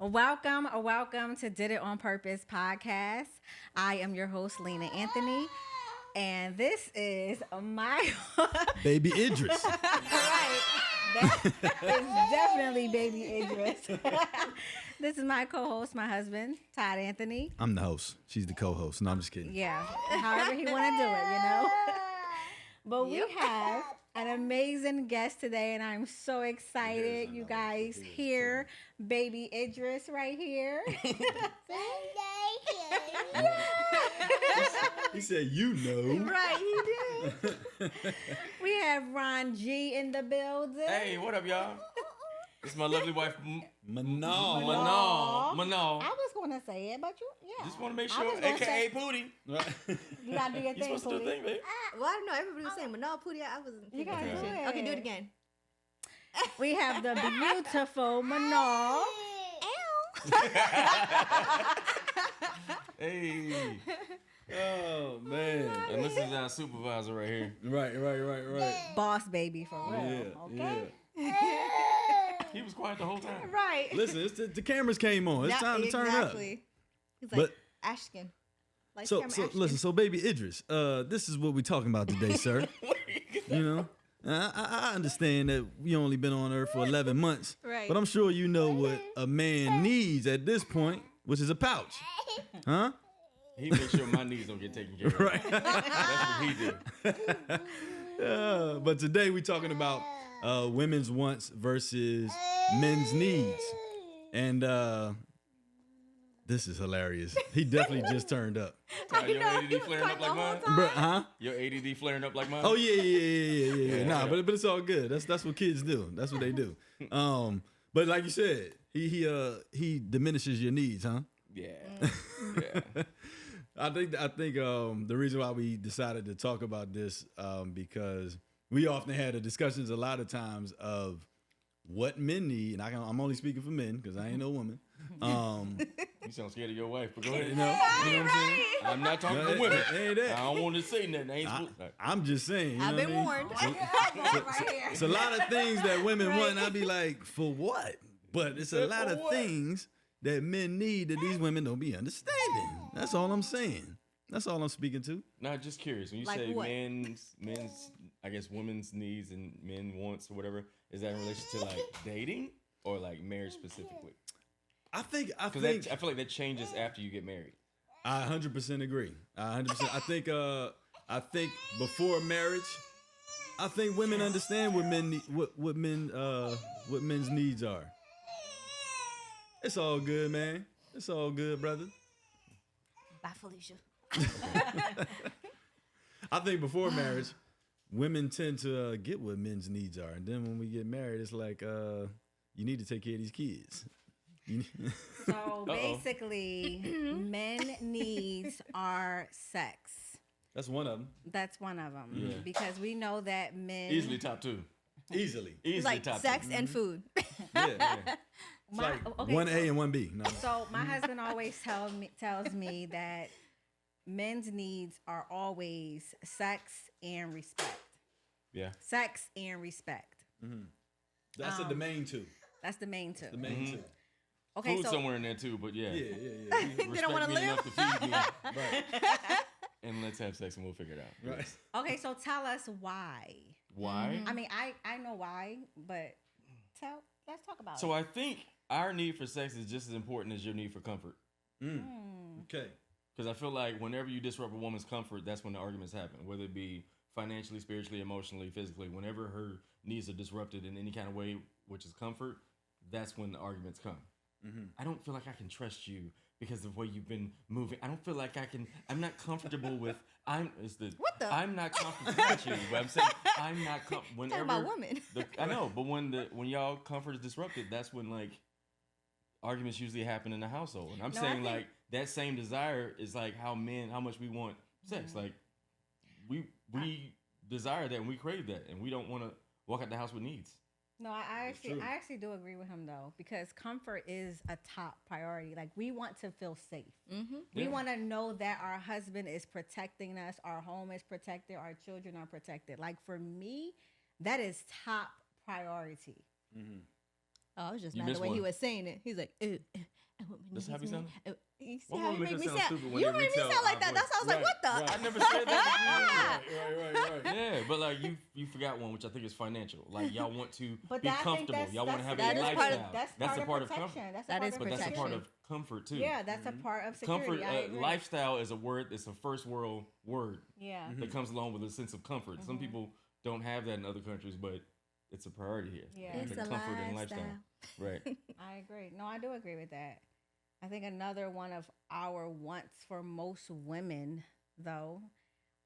Welcome to Did It on Purpose podcast. I am your host, Lena Anthony, and this is my Baby Idris. right. That is definitely Baby Idris. This is my co-host, my husband, Todd Anthony. I'm the host. She's the co-host. No, I'm just kidding. Yeah, however he want to do it, you know. But we have an amazing guest today, and I'm so excited. You guys hear Baby Idris right here. He said, you know. Right, he did. We have Ron G in the building. Hey, what up, y'all? This is my lovely wife, Manal. Manal. I was going to say it, but Just want to make sure, a.k.a. Pootie. You got to do your thing, You're supposed to do a thing, babe. Well, I don't know. Everybody was saying Manal Pootie. I wasn't. You got to do it. Okay, do it again. We have the beautiful Manal. Hey. Oh, man. And this is our supervisor right here. Right. Boss baby for real. Yeah, okay. He was quiet the whole time. Right. Listen, the cameras came on. It's time to turn up. He's like, Ashkin. Like So listen, so Baby Idris, this is what we're talking about today, sir. You know? I understand that we only been on Earth for 11 months, Right. but I'm sure you know what a man needs at this point, which is a pouch. Huh? He makes sure my needs don't get taken care of. Right. That's what he do. But today we're talking about women's wants versus men's needs. And this is hilarious. He definitely just turned up. Todd, your ADD flaring up like mine? Bruh, huh? Your ADD flaring up like mine? Oh yeah. Nah, but it's all good. That's what kids do. That's what they do. But like you said, he diminishes your needs, huh? Yeah. I think the reason why we decided to talk about this because we often had the discussions a lot of times of what men need, and I'm only speaking for men because I ain't no woman. You sound scared of your wife, but go ahead. You know what I'm saying? I'm not talking for women. Ain't that. I don't want to say nothing. I'm just saying. I've been warned. It's a lot of things that women want, and I'd be like, for what? But it's a lot of things that men need that these women don't be understanding. That's all I'm saying. That's all I'm speaking to. Nah, just curious. When you Like say what? men's, I guess women's needs and men wants or whatever, is that in relation to like dating or like marriage specifically? I think I feel like that changes after you get married. I 100% agree. 100%. I think before marriage, I think women understand what men need, what men's needs are. It's all good, man. It's all good, brother. Bye, Felicia. I think before marriage, women tend to get what men's needs are, and then when we get married, it's like you need to take care of these kids. So basically, men needs are sex. That's one of them. That's one of them. Yeah. Because we know that men... Easily top two. Easily. Like top sex two. and food. Yeah. It's like one A and one B. No. So my husband always tells me that men's needs are always sex and respect. Yeah. Sex and respect. That's the main two. That's the main two. The main two. Okay, Food so somewhere in there too, but yeah. Yeah. They don't want to live. Enough to feed me, Right. and let's have sex and we'll figure it out. Right. okay, so tell us why. Why? I mean, I know why, but let's talk about So it. I think our need for sex is just as important as your need for comfort. Okay. Because I feel like whenever you disrupt a woman's comfort, that's when the arguments happen. Whether it be financially, spiritually, emotionally, physically. Whenever her needs are disrupted in any kind of way, which is comfort, that's when the arguments come. I don't feel like I can trust you because of the way you've been moving. I don't feel like I'm not comfortable with. I'm not comfortable with you. But I'm saying I'm not comfortable. Talking about women. I know, but when y'all comfort is disrupted, that's when like arguments usually happen in the household. And I'm saying like that same desire is like how much we want sex. Like we desire that and we crave that, and we don't want to walk out the house with needs. No, I actually do agree with him though, because comfort is a top priority. Like we want to feel safe. We want to know that our husband is protecting us, our home is protected, our children are protected. Like for me, that is top priority. Oh, I was just You mad the missed way he one. was saying it. He's like, That's how he sounded? You see Why how would you it make me sound sound? stupid when You they made me retell sound like our that. That's why I was like, voice? what the? Right. I never said that. Right. Yeah, but like you forgot one, which I think is financial. Like y'all want to But be I think comfortable. Y'all want to have a that is lifestyle. part of- That's a part of of comfort. protection. That's a That part is of But that's a protection. part of comfort too. Yeah, that's a part of security. Comfort, I agree. lifestyle is a word. It's a first world word Yeah. that comes along with a sense of comfort. Some people don't have that in other countries, but it's a priority here. Yeah. It's the a comfort and lifestyle. Right. I agree. No, I do agree with that. I think another one of our wants for most women, though,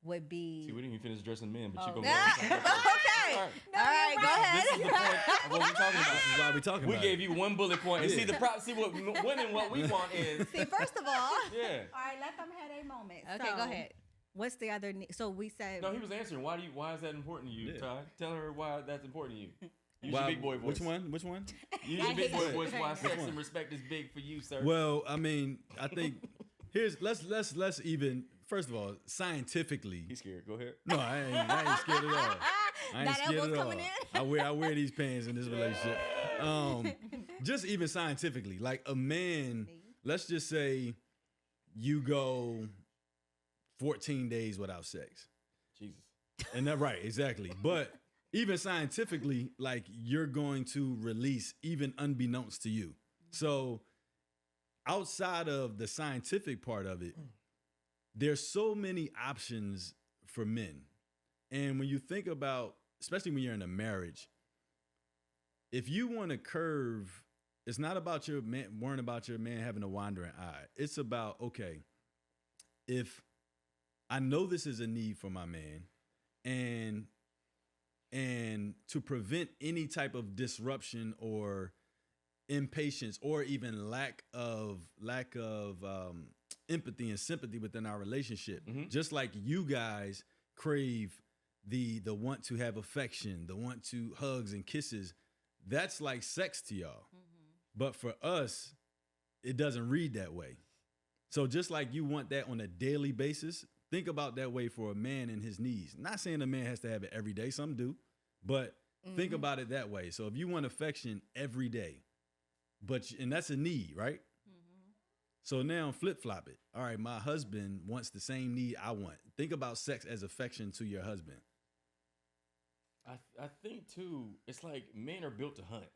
would be. See, we didn't even finish addressing men, but you Oh. go. Okay. All right. All right, go ahead. This is the point of what we're talking about. This is why we talking We about gave it. you one bullet point, and Yeah. see what women what we want is See, first of all, yeah. All right, let them have a moment. okay, So, go ahead. What's the other? So we said. No, he was answering. Why is that important to you, Yeah. Todd? Tell her why that's important to you. Use Why- your big boy voice. Which one? Use your big boy hate voice. Why it. sex one? and respect is big for you, sir. Well, I mean, I think let's even first of all, scientifically. He's scared. Go ahead. No, I ain't scared at all. I ain't That scared elbow's at all. coming in. I wear these pants in this relationship. Just even scientifically, like a man, let's just say you go 14 days without sex. Jesus. And that right, exactly. But even scientifically, like you're going to release even unbeknownst to you. So outside of the scientific part of it, there's so many options for men. And when you think about, especially when you're in a marriage, if you want to curve, it's not about your man worrying about your man having a wandering eye. It's about, okay, if I know this is a need for my man, and to prevent any type of disruption or impatience or even lack of empathy and sympathy within our relationship, just like you guys crave the want to have affection, the want to hugs and kisses, that's like sex to y'all. But for us, it doesn't read that way. So just like you want that on a daily basis, think about that way for a man and his needs. Not saying a man has to have it every day, some do, but think about it that way. So if you want affection every day, and that's a need, right? So now flip-flop it. All right, my husband wants the same need I want. Think about sex as affection to your husband. I think too, it's like men are built to hunt.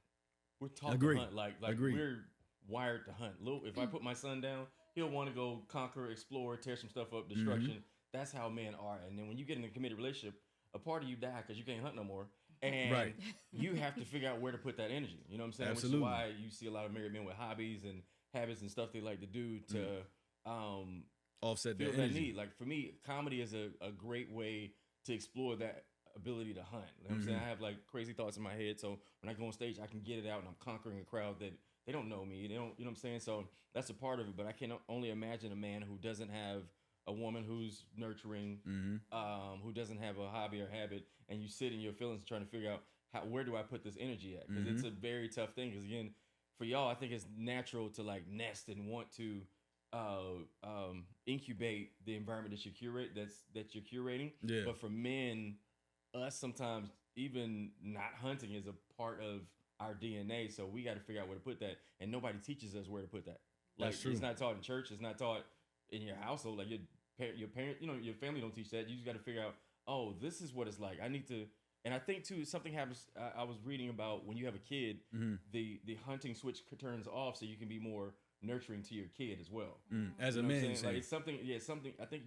We're taught Agree. to hunt. Like Agree. we're wired to hunt. If I put my son down, he'll want to go conquer, explore, tear some stuff up, destruction. That's how men are. And then when you get in a committed relationship, a part of you die because you can't hunt no more. And Right. you have to figure out where to put that energy. You know what I'm saying? Absolutely. Which is why you see a lot of married men with hobbies and habits and stuff they like to do to Offset feel that that energy. need. Like for me, comedy is a great way to explore that ability to hunt. You know what I'm saying? I have like crazy thoughts in my head, so when I go on stage, I can get it out and I'm conquering a crowd that they don't know me. They don't, you know what I'm saying? So that's a part of it. But I can only imagine a man who doesn't have a woman who's nurturing, who doesn't have a hobby or habit, and you sit in your feelings trying to figure out where do I put this energy at? Because it's a very tough thing. Because again, for y'all, I think it's natural to like nest and want to incubate the environment that you're curating. Yeah. But for men, us sometimes even not hunting is a part of our DNA. So we got to figure out where to put that, and nobody teaches us where to put that. Like That's true. It's not taught in church. It's not taught in your household. Like your parent, your family don't teach that. You just got to figure out, oh, this is what it's like. I need to. And I think too, something happens. I was reading about when you have a kid, the hunting switch turns off, so you can be more nurturing to your kid as well. As You a know what I'm man, saying? you say. Like it's something. Yeah, something. I think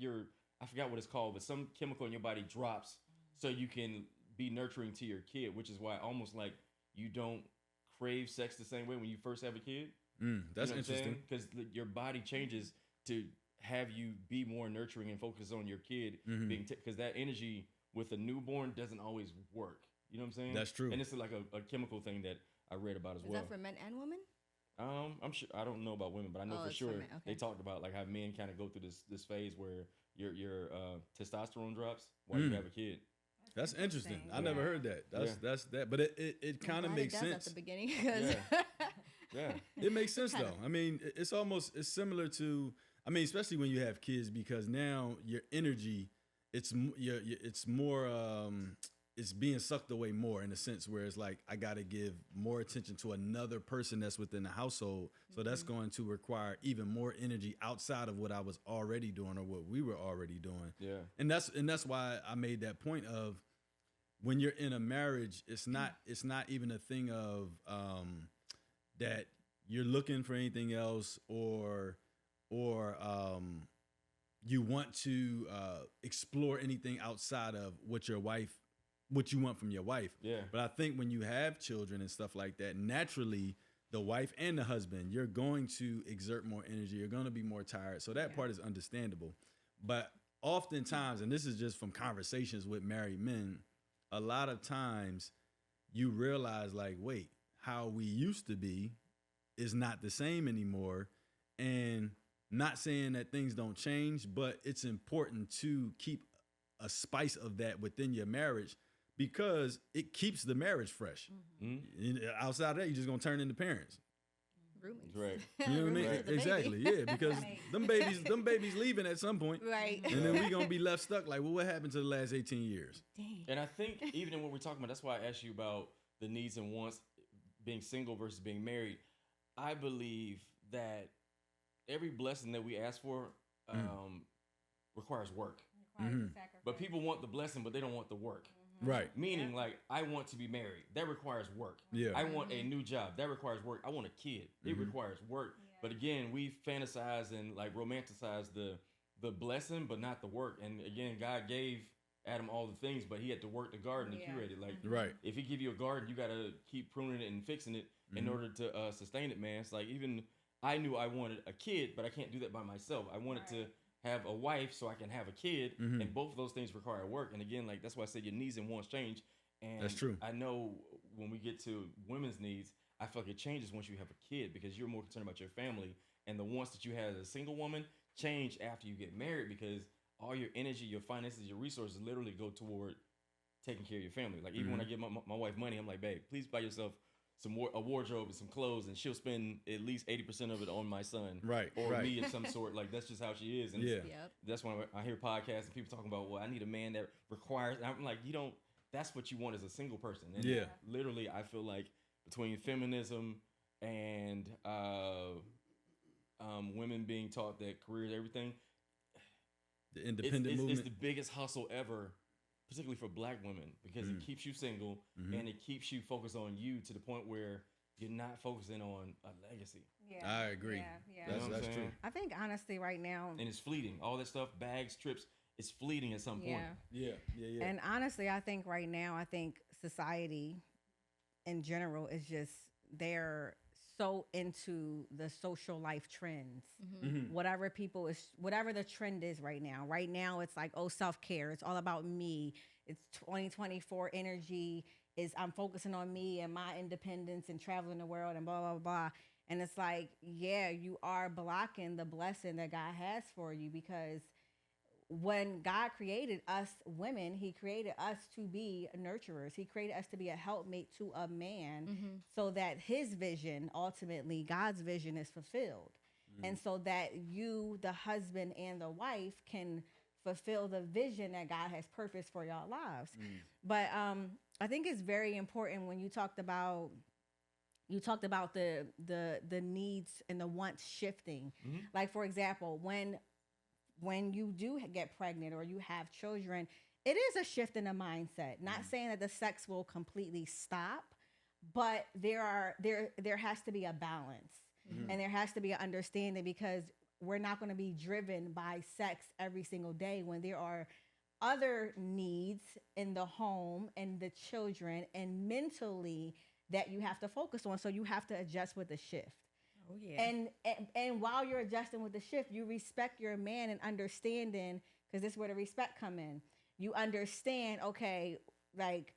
I forgot what it's called, but some chemical in your body drops, so you can be nurturing to your kid, which is why almost like you don't crave sex the same way when you first have a kid. That's interesting. Because your body changes to have you be more nurturing and focus on your kid being because that energy with a newborn doesn't always work. You know what I'm saying? That's true. And it's like a chemical thing that I read about as Is well. that for men and women? I'm sure I don't know about women, but I know Oh, for it's for sure men, okay. they talked about like how men kind of go through this phase where your testosterone drops while you have a kid. That's interesting. I Yeah. never heard that. That's that. But it kind of I'm glad makes it does sense. at the beginning because Yeah. It makes sense though. I mean, it's similar to. I mean, especially when you have kids, because now your energy, it's more it's being sucked away more in a sense where it's like I got to give more attention to another person that's within the household. So that's going to require even more energy outside of what I was already doing or what we were already doing. Yeah. And that's why I made that point of when you're in a marriage, it's not even a thing of that you're looking for anything else or you want to explore anything outside of what you want from your wife. Yeah. But I think when you have children and stuff like that, naturally the wife and the husband, you're going to exert more energy. You're going to be more tired. So that part is understandable. But oftentimes, and this is just from conversations with married men, a lot of times you realize like, wait, how we used to be is not the same anymore. And not saying that things don't change, but it's important to keep a spice of that within your marriage because it keeps the marriage fresh. Mm-hmm. Outside of that, you're just going to turn into parents. Roommates. Right. You know what I mean? Right. Exactly. Yeah, because them babies leaving at some point. Right. And then we going to be left stuck like, well, what happened to the last 18 years? Dang. And I think even in what we're talking about, that's why I asked you about the needs and wants, being single versus being married. I believe that every blessing that we ask for requires work. But people want the blessing, but they don't want the work. Right. Meaning, like, I want to be married. That requires work. Yeah. I want a new job. That requires work. I want a kid. It requires work. But again, we fantasize and like romanticize the blessing, but not the work. And again, God gave Adam all the things, but he had to work the garden to curate it. Like, Right. if he give you a garden, you got to keep pruning it and fixing it in order to sustain it, man. It's like, even I knew I wanted a kid, but I can't do that by myself. I wanted to have a wife so I can have a kid, and both of those things require work. And again, like, that's why I said your needs and wants change. And That's true. I know when we get to women's needs, I feel like it changes once you have a kid because you're more concerned about your family, and the wants that you had as a single woman change after you get married because all your energy, your finances, your resources literally go toward taking care of your family. Like, even when I give my wife money, I'm like, babe, please buy yourself a wardrobe and some clothes, and she'll spend at least 80% of it on my son, Right, or right. me of some sort. Like, that's just how she is. And Yeah. Yep. that's when I hear podcasts and people talking about, well, I need a man that requires. And I'm like, you don't. That's what you want as a single person. And Yeah. literally, I feel like between feminism and women being taught that career is everything, The independent it's movement. the biggest hustle ever, particularly for Black women, because it keeps you single and it keeps you focused on you to the point where you're not focusing on a legacy. Yeah. I agree. Yeah. You know what I'm That's true. saying? I think honestly, right now, And it's fleeting. All that stuff, bags, trips, it's fleeting at some point. yeah. Yeah. And honestly, I think right now, I think society in general is just, they're so into the social life trends. Whatever the trend is right now. Right now, it's like, oh, self-care. It's all about me. It's 2024 energy is I'm focusing on me and my independence and traveling the world and blah, blah, blah. And it's like, yeah, you are blocking the blessing that God has for you, because when God created us women, he created us to be nurturers. He created us to be a helpmate to a man so that his vision, ultimately God's vision, is fulfilled. And so that you, the husband and the wife, can fulfill the vision that God has purposed for y'all lives. But I think it's very important when you talked about the needs and the wants shifting. Like, for example, when you do get pregnant or you have children, it is a shift in the mindset. Not saying that the sex will completely stop, but there has to be a balance, and there has to be an understanding, because we're not going to be driven by sex every single day when there are other needs in the home and the children and mentally that you have to focus on. So you have to adjust with the shift. Oh yeah. And while you're adjusting with the shift, you respect your man and understanding, because this is where the respect come in. You understand, okay, like,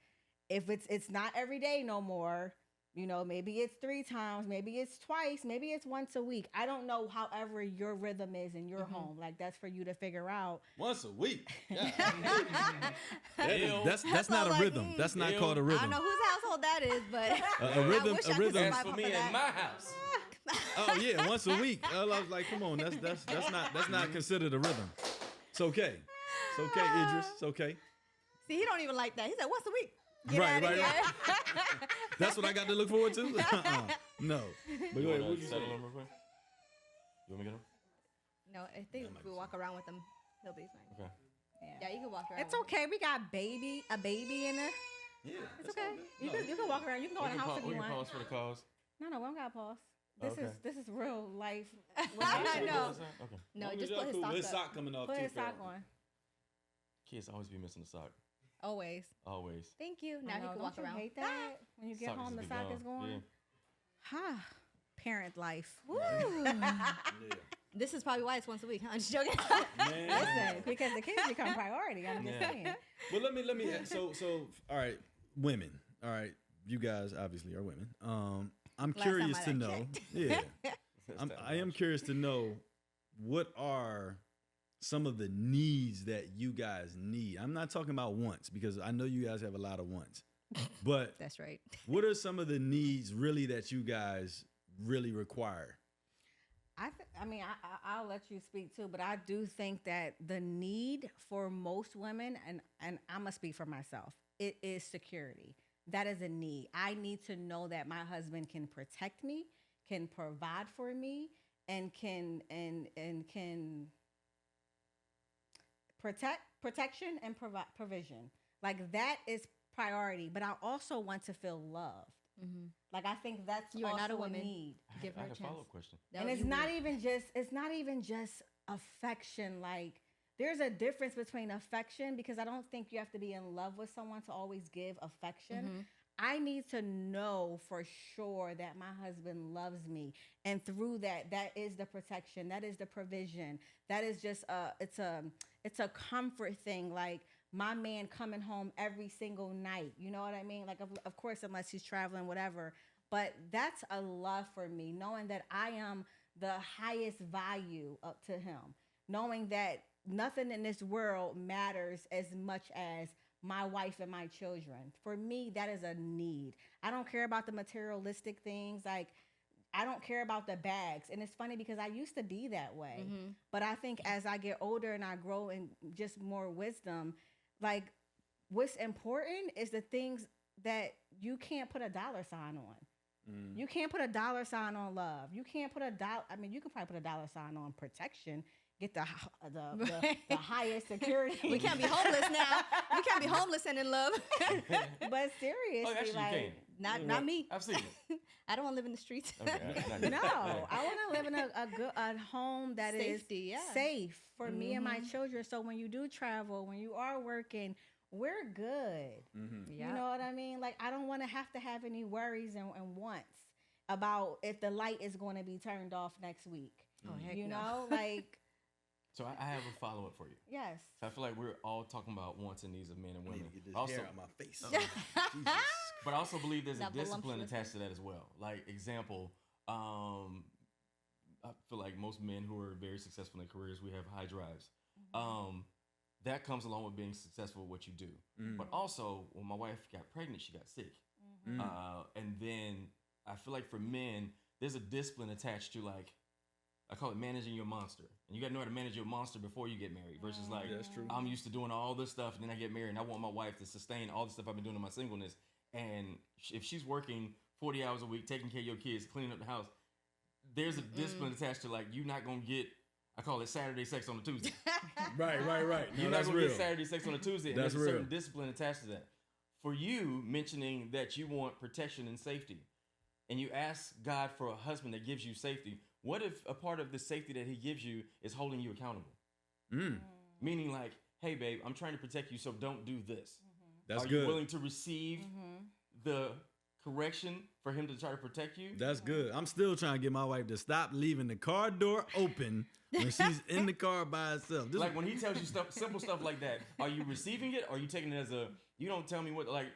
if it's not every day no more, you know, maybe it's 3 times, maybe it's twice, maybe it's once a week. I don't know, however your rhythm is in your home. Like, that's for you to figure out. Once a week. Yeah. Ew. That's not a like, rhythm. That's not ew. called a I rhythm. don't know whose household that is, but A rhythm- I wish a I could rhythm- survive As for off me of that. in my house. Oh yeah, once a week. I was like, come on, that's not considered a rhythm. It's okay. It's okay, Idris. It's okay. See, he don't even like that. He said once a week. Right. That's what I got to look forward to? No. But go ahead. What you settle say? him real quick? You want me to get him? No, I think if we walk around with him, he'll be fine. Okay. Yeah, you can walk around. It's okay. We got a baby in there. Yeah. It's okay. You can walk around. You can go in the house if you We can want. pause for the cause. No, we don't got to pause. Okay. This is real life. I know. Okay. No, just put his sock His up. sock coming off Put too. his sock on. Kids always be missing a sock. Always. Always. Thank you. Now I he know, can don't walk you around. hate that? When you get Sock home, just the be sock is gone. going. Ha. Parent life. Woo. Yeah. This is probably why it's once a week. Huh? I'm just joking. Man. Listen, because the kids become priority. I'm just saying. Well, let me. So, all right, women. All right, you guys obviously are women. I'm Last curious to time I know. checked. Yeah, That's that I am much. curious to know what are some of the needs that you guys need. I'm not talking about wants because I know you guys have a lot of wants, but That's right. what are some of the needs really that you guys really require? I'll let you speak too, but I do think that the need for most women, and I'm gonna speak for myself, it is security. That is a need. I need to know that my husband can protect me, can provide for me, and can protection and provide provision. Like that is priority. But I also want to feel loved. Mm-hmm. Like I think that's You are also not a woman. need. Give her I a have a chance. follow-up question. No, And it's you not will. even just affection. Like there's a difference between affection because I don't think you have to be in love with someone to always give affection. Mhm. I need to know for sure that my husband loves me, and through that is the protection, that is the provision, that is just it's a comfort thing. Like my man coming home every single night, you know what I mean? Like of course, unless he's traveling, whatever. But that's a love for me, knowing that I am the highest value up to him, knowing that nothing in this world matters as much as my wife and my children. For me, that is a need. I don't care about the materialistic things. Like, I don't care about the bags. And it's funny because I used to be that way. Mhm. But I think as I get older and I grow in just more wisdom, like, what's important is the things that you can't put a dollar sign on. You can't put a dollar sign on love. You can't put a dollar. I mean, you can probably put a dollar sign on protection. Get the highest security. We can't be homeless now. We can't be homeless and in love. But seriously, Oh, actually, like, you can. Not me. I've seen it. I don't want to live in the streets. Okay, no, I want to live in a home that Safety, is yeah. safe for me and my Mhm. children. So when you do travel, when you are working, we're good. Yeah. You know what I mean? Like, I don't want to have any worries and wants about if the light is going to be turned off next week. Oh, heck You no. know, like, So I have a follow-up for you. yes. So I feel like we're all talking about wants and needs of men and I need women. to get this Also, hair out my face. but I also believe there's a That discipline voluptuous attached to that as well. Like example, I feel like most men who are very successful in their careers, we have high drives. That comes along with being successful at what you do. But also, when my wife got pregnant, she got sick. And then I feel like for men, there's a discipline attached to, like, I call it managing your monster. And you got to know how to manage your monster before you get married versus like, That's true. I'm used to doing all this stuff and then I get married and I want my wife to sustain all the stuff I've been doing in my singleness. And if she's working 40 hours a week, taking care of your kids, cleaning up the house, there's a discipline attached to, like, you're not going to get, I call it Saturday sex on a Tuesday. Right. No, You're not that's going to real. get Saturday sex on a Tuesday. And That's there's a certain real. discipline attached to that. For you, mentioning that you want protection and safety, and you ask God for a husband that gives you safety, what if a part of the safety that he gives you is holding you accountable? Meaning like, hey, babe, I'm trying to protect you, so don't do this. That's Are good. you willing to receive the correction for him to try to protect you? That's good. I'm still trying to get my wife to stop leaving the car door open when she's in the car by herself. Like when he tells you stuff, simple stuff like that, are you receiving it or are you taking it as a, you don't tell me what, like,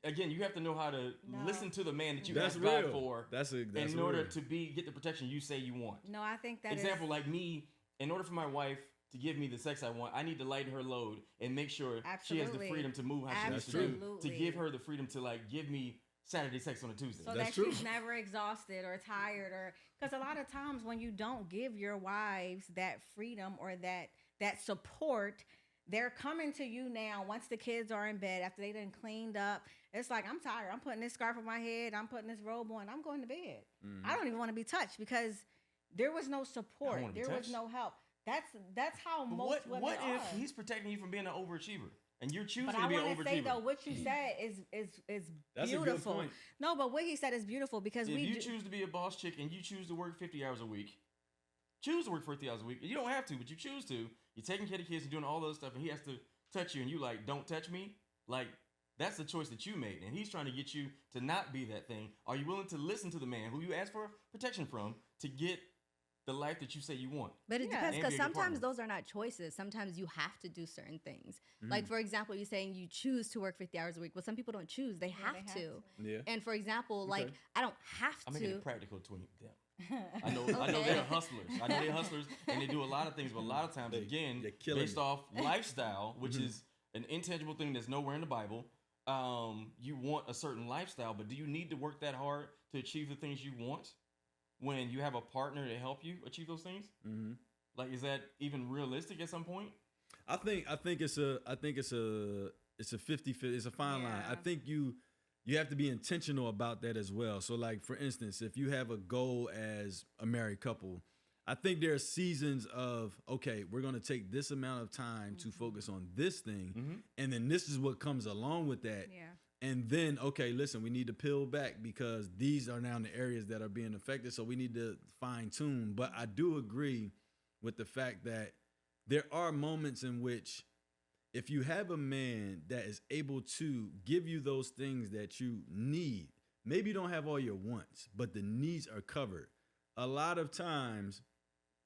again, you have to know how to listen to the man that you That's ask God real. for That's in order real. to get the protection you say you want. No, I think that Example, is, like me, in order for my wife to give me the sex I want, I need to lighten her load and make sure she has the Absolutely. freedom to move how she needs to do. Absolutely. To give her the freedom to, like, give me Saturday sex on a Tuesday. so That's that true. she's never exhausted or tired, or because a lot of times when you don't give your wives that freedom or that support, they're coming to you now once the kids are in bed after they done cleaned up. It's like, I'm tired. I'm putting this scarf on my head. I'm putting this robe on. I'm going to bed. I don't even want to be touched because there was no support. There was no help. That's how most women What are. if he's protecting you from being an overachiever and you're choosing But to I be an want to overachiever? say though, what you said is That's beautiful. a good point. No, but what he said is beautiful because if you choose to be a boss chick and you choose to work 50 hours a week, choose to work 50 hours a week. You don't have to, but you choose to. You're taking care of the kids and doing all those stuff, and he has to touch you, and you like, don't touch me. Like, that's the choice that you made, and he's trying to get you to not be that thing. Are you willing to listen to the man who you asked for protection from to get the life that you say you want? But it depends, And because be a good sometimes partner. those are not choices. Sometimes you have to do certain things. Like, for example, you're saying you choose to work 50 hours a week. Well, some people don't choose. They have to. Yeah. And for example, like, I don't have I'm to. making it practical between them. I know they're hustlers. I know they're hustlers, and they do a lot of things, but a lot of times, again, they're killing based me. off lifestyle, which is an intangible thing that's nowhere in the Bible. You want a certain lifestyle, but do you need to work that hard to achieve the things you want when you have a partner to help you achieve those things? Like, is that even realistic at some point? I think it's a 50-50. It's a fine line. I think you have to be intentional about that as well. So like, for instance, if you have a goal as a married couple, I think there are seasons of, okay, we're going to take this amount of time to focus on this thing. And then this is what comes along with that. Yeah. And then, okay, listen, we need to peel back because these are now the areas that are being affected. So we need to fine tune. But I do agree with the fact that there are moments in which if you have a man that is able to give you those things that you need, maybe you don't have all your wants, but the needs are covered. A lot of times,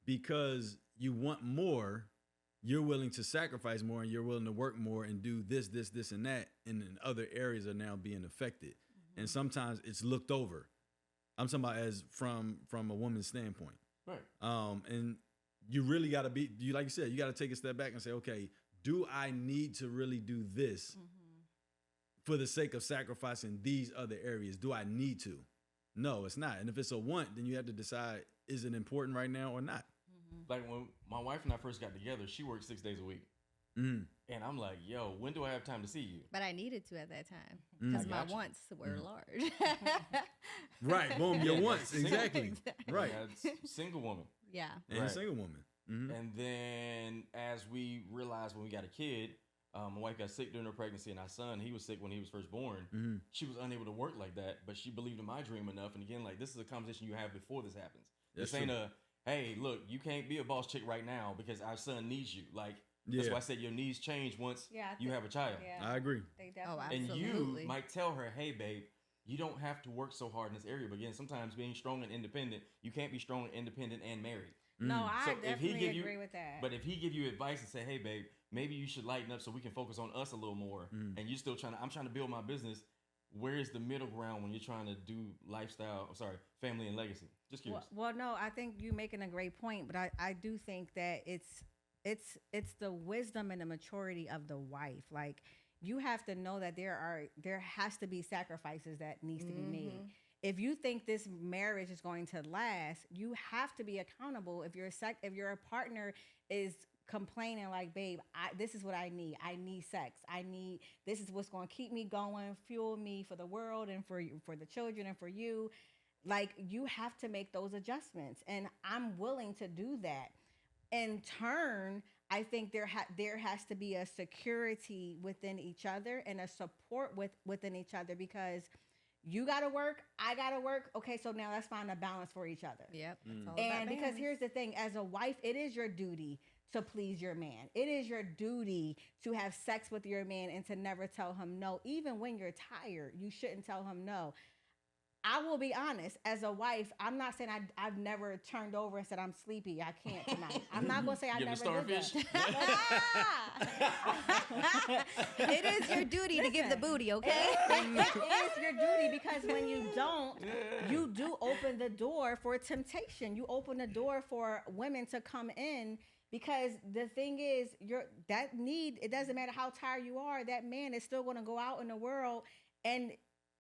because you want more, you're willing to sacrifice more and you're willing to work more and do this, and that, and then other areas are now being affected. And sometimes it's looked over. I'm talking about as from a woman's standpoint. Right. And you really got to be, like you said, you got to take a step back and say, okay, do I need to really do this for the sake of sacrificing these other areas? Do I need to? No, it's not. And if it's a want, then you have to decide, is it important right now or not? Like when my wife and I first got together, she worked 6 days a week. And I'm like, yo, when do I have time to see you? But I needed to at that time because my gotcha. wants were large. Right. Boom. Your wants. Exactly. Right. Single woman. Yeah. And a single woman. And then as we realized when we got a kid, my wife got sick during her pregnancy, and our son, he was sick when he was first born. She was unable to work like that, but she believed in my dream enough. And again, like, this is a conversation you have before this happens. That's this ain't true. hey, look, you can't be a boss chick right now because our son needs you. Like, that's why I said your needs change once you have a child. Yeah. I agree. They Oh, definitely. And absolutely. you might tell her, hey, babe, you don't have to work so hard in this area. But again, sometimes being strong and independent, you can't be strong and independent and married. No, I So if he definitely give you- agree with that. But if he give you advice and say, hey, babe, maybe you should lighten up so we can focus on us a little more, and you're still I'm trying to build my business, where is the middle ground when you're trying to do family and legacy? Just curious. Well, no, I think you're making a great point, but I do think that it's the wisdom and the maturity of the wife. Like, you have to know that there has to be sacrifices that needs to be made. If you think this marriage is going to last, you have to be accountable. If your partner is complaining like, babe, this is what I need. I need sex. This is what's going to keep me going, fuel me for the world and for the children and for you. Like, you have to make those adjustments, and I'm willing to do that. In turn, I think there has to be a security within each other and a support within each other, because you got to work, I got to work. Okay, so now let's find a balance for each other. Yep. It's all And about because balance. here's the thing, as a wife, it is your duty to please your man. It is your duty to have sex with your man and to never tell him no. Even when you're tired, you shouldn't tell him no. I will be honest, as a wife, I'm not saying I've never turned over and said I'm sleepy, I can't tonight. I'm not going to say I You have never the did starfish? that. It is your duty to give the booty, okay? It is your duty, because when you don't, you do open the door for temptation. You open the door for women to come in, because the thing is, it doesn't matter how tired you are, that man is still going to go out in the world and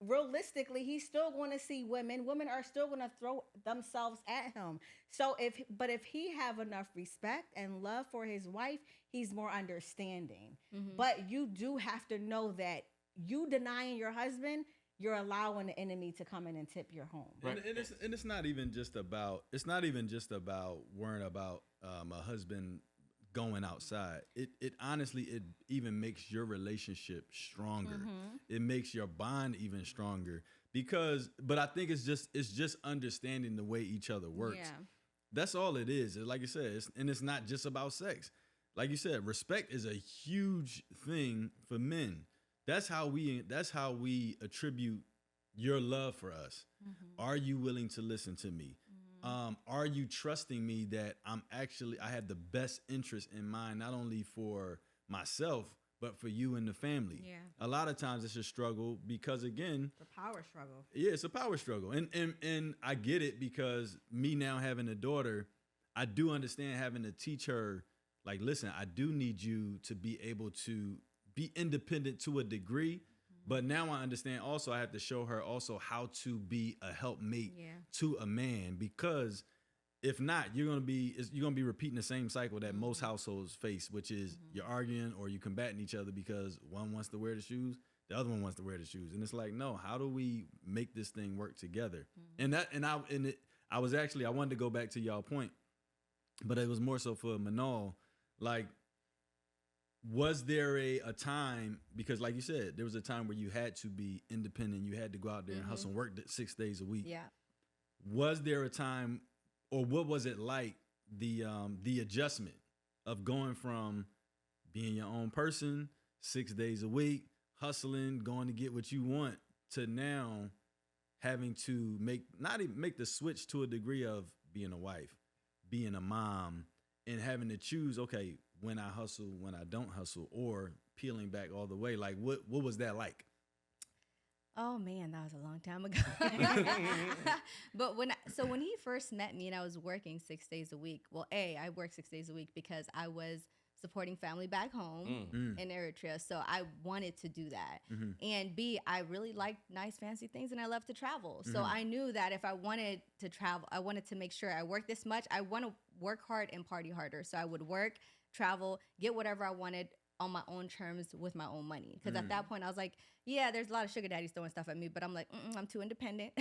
realistically, he's still going to see women. Women are still going to throw themselves at him. So if he have enough respect and love for his wife, he's more understanding. But you do have to know that you denying your husband, you're allowing the enemy to come in and tip your home. Right. And it's not even just about worrying about a husband going outside. It honestly, it even makes your relationship stronger. It makes your bond even stronger but I think it's just understanding the way each other works. Yeah. That's all it is. Like you said, it's not just about sex. Like you said, respect is a huge thing for men. That's how we attribute your love for us. Are you willing to listen to me? Are you trusting me that I have the best interest in mind, not only for myself, but for you and the family? Yeah. A lot of times it's a struggle because, again, The power struggle. yeah, it's a power struggle. And I get it, because me now having a daughter, I do understand having to teach her, like, listen, I do need you to be able to be independent to a degree. But now I understand also I have to show her also how to be a helpmate to a man, because if not, you're gonna be repeating the same cycle that most households face, which is you're arguing or you combating each other because one wants to wear the shoes, the other one wants to wear the shoes, and it's like, no, how do we make this thing work together? I wanted to go back to y'all point, but it was more so for Manal, like, was there a time, because like you said, there was a time where you had to be independent, you had to go out there and hustle and work 6 days a week. Yeah. Was there a time, or what was it like, the adjustment of going from being your own person 6 days a week, hustling, going to get what you want, to now having to not even make the switch to a degree of being a wife, being a mom, and having to choose, okay, when I hustle, when I don't hustle, or peeling back all the way? Like, what was that like? Oh man, that was a long time ago. But when he first met me and I was working 6 days a week, well, I worked 6 days a week because I was supporting family back home in Eritrea. So I wanted to do that. And B, I really liked nice, fancy things, and I love to travel. So I knew that if I wanted to travel, I wanted to make sure I worked this much. I want to work hard and party harder. So I would work, travel, get whatever I wanted on my own terms with my own money. Because at that point, I was like, yeah, there's a lot of sugar daddies throwing stuff at me, but I'm like, I'm too independent.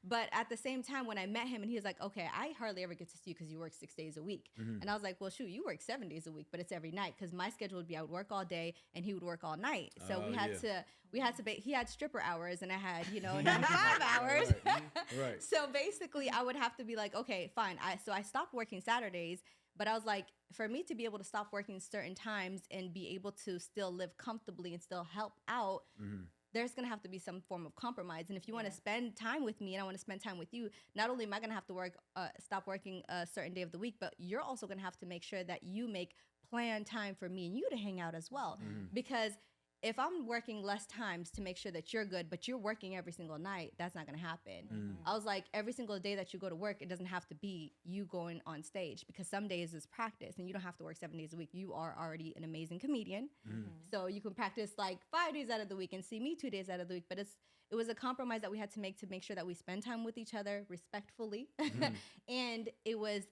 But at the same time, when I met him and he was like, okay, I hardly ever get to see you because you work 6 days a week. And I was like, well, shoot, you work 7 days a week, but it's every night, because my schedule would be I would work all day and he would work all night. So he had stripper hours and I had, 9 to 5 hours. Right. So basically I would have to be like, okay, fine. So I stopped working Saturdays. But I was like, for me to be able to stop working certain times and be able to still live comfortably and still help out, there's going to have to be some form of compromise. And if you want to spend time with me and I want to spend time with you, not only am I going to have to stop working a certain day of the week, but you're also going to have to make sure that you make planned time for me and you to hang out as well. Because if I'm working less times to make sure that you're good, but you're working every single night, that's not going to happen. I was like, every single day that you go to work, it doesn't have to be you going on stage, because some days is practice and you don't have to work 7 days a week. You are already an amazing comedian. So you can practice like 5 days out of the week and see me 2 days out of the week. But it was a compromise that we had to make sure that we spend time with each other respectfully. And it was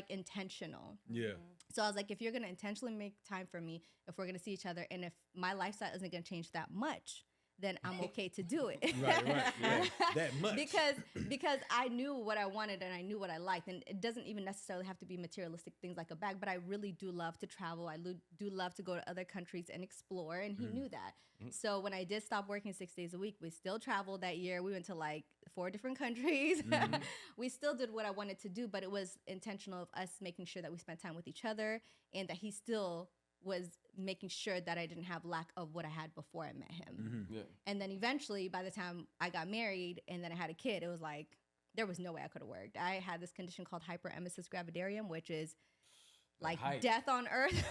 intentional. Yeah. So I was like, if you're going to intentionally make time for me, if we're going to see each other, and if my lifestyle isn't going to change that much, then I'm okay to do it. Right. Yeah. That much. because I knew what I wanted and I knew what I liked. And it doesn't even necessarily have to be materialistic things like a bag, but I really do love to travel. I do love to go to other countries and explore. And he knew that. So when I did stop working 6 days a week, we still traveled that year. We went to like 4 different countries. We still did what I wanted to do, but it was intentional of us making sure that we spent time with each other and that he still was making sure that I didn't have lack of what I had before I met him. And then eventually, by the time I got married and then I had a kid, it was like, there was no way I could have worked. I had this condition called hyperemesis gravidarum, which is like death on earth.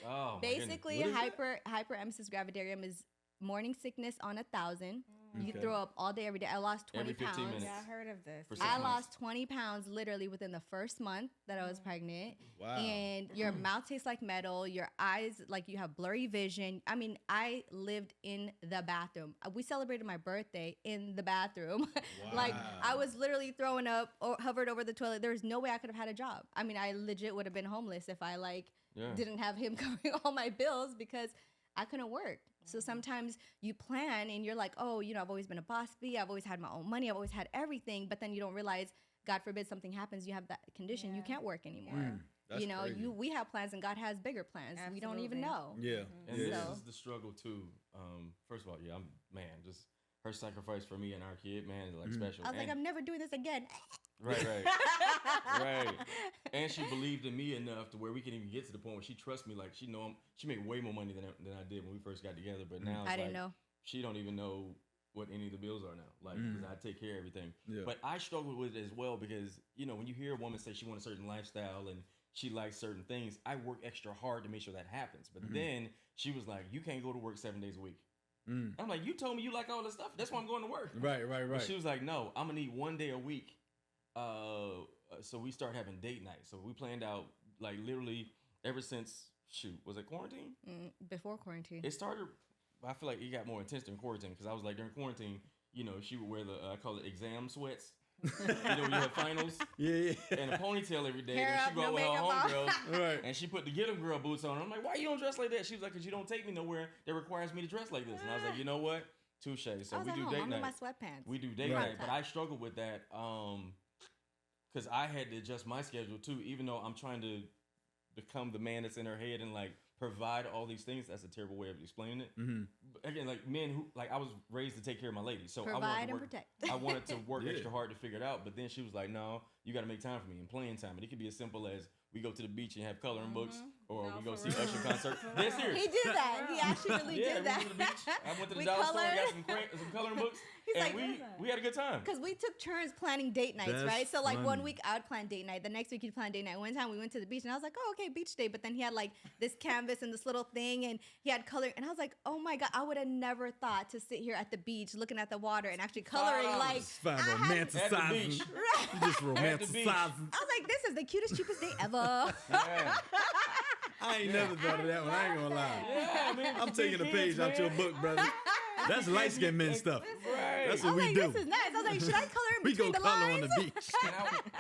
Oh, basically, hyperemesis gravidarum is morning sickness on 1,000, You throw up all day, every day. I lost 20 Every 15 pounds. minutes. Yeah, I heard of this. For 6 I months. lost 20 pounds literally within the first month that I was pregnant. Wow. And your mouth tastes like metal. Your eyes, like you have blurry vision. I mean, I lived in the bathroom. We celebrated my birthday in the bathroom. Like I was literally throwing up or hovered over the toilet. There was no way I could have had a job. I mean, I legit would have been homeless if I didn't have him covering all my bills because I couldn't work. So sometimes you plan and you're like, oh, you know, I've always been a boss bee. I've always had my own money. I've always had everything. But then you don't realize, God forbid something happens, you have that condition. You can't work anymore. That's You know, crazy. we have plans and God has bigger plans. We don't even know. Yeah. And Yeah. this So- is the struggle too. First of all, just her sacrifice for me and our kid, man, is like special. I was like, And- I'm never doing this again. Right. And she believed in me enough to where we can even get to the point where she trusts me. Like she made way more money than I did when we first got together. But now it's I didn't like, know. she don't even know what any of the bills are now. Like 'cause I take care of everything. Yeah. But I struggle with it as well because you know when you hear a woman say she wants a certain lifestyle and she likes certain things, I work extra hard to make sure that happens. But then she was like, "You can't go to work 7 days a week." I'm like, "You told me you like all this stuff. That's why I'm going to work." Right. But she was like, "No, I'm gonna need 1 day a week." So we start having date nights. So we planned out like literally ever since was it quarantine? Before quarantine. It started. I feel like it got more intense during quarantine because I was like during quarantine, you know, she would wear the I call it exam sweats. You know, when you have finals Yeah. and a ponytail every day. Hair Then she up, go out no with her makeup on. homegirls. Right. And she put the Get 'em Girl boots on. I'm like, why you don't dress like that? She was like, because you don't take me nowhere that requires me to dress like this. And I was like, you know what? Touche. So I was we at do home. date I'm in my night. sweatpants. We do date Right. night, but I struggle with that because I had to adjust my schedule too. Even though I'm trying to become the man that's in her head and like provide all these things. That's a terrible way of explaining it. But again, like men who like I was raised to take care of my lady, so I wanted Provide to and work, protect. I wanted to work Yeah. extra hard to figure it out. But then she was like, "No, you got to make time for me and playing time." And it could be as simple as we go to the beach and have coloring books, or No, we go for see real. Usher concert. That's serious. He did that. He actually really Yeah, did we that. went to the beach. I went to the We dollar store, colored. got some coloring books, He's and like, we had a good time. Because we took turns planning date nights, That's right? So like funny. 1 week I would plan date night. The next week he'd plan date night. One time we went to the beach and I was like, oh, okay, beach day. But then he had like this canvas and this little thing and he had color. And I was like, oh my God, I would have never thought to sit here at the beach looking at the water and actually coloring $5. like. It's fine I had- At the romanticizing. beach. You just At the beach. romanticizing. I was like, this is the cutest, cheapest day ever. Yeah. I ain't never thought of that one. I ain't gonna lie. Yeah, I mean, I'm taking a page kids, out your man. book, brother. That's light skinned men stuff. Right. That's I what was we like, do. this is nice. I was like, should I color in We between go the color lines? on the beach.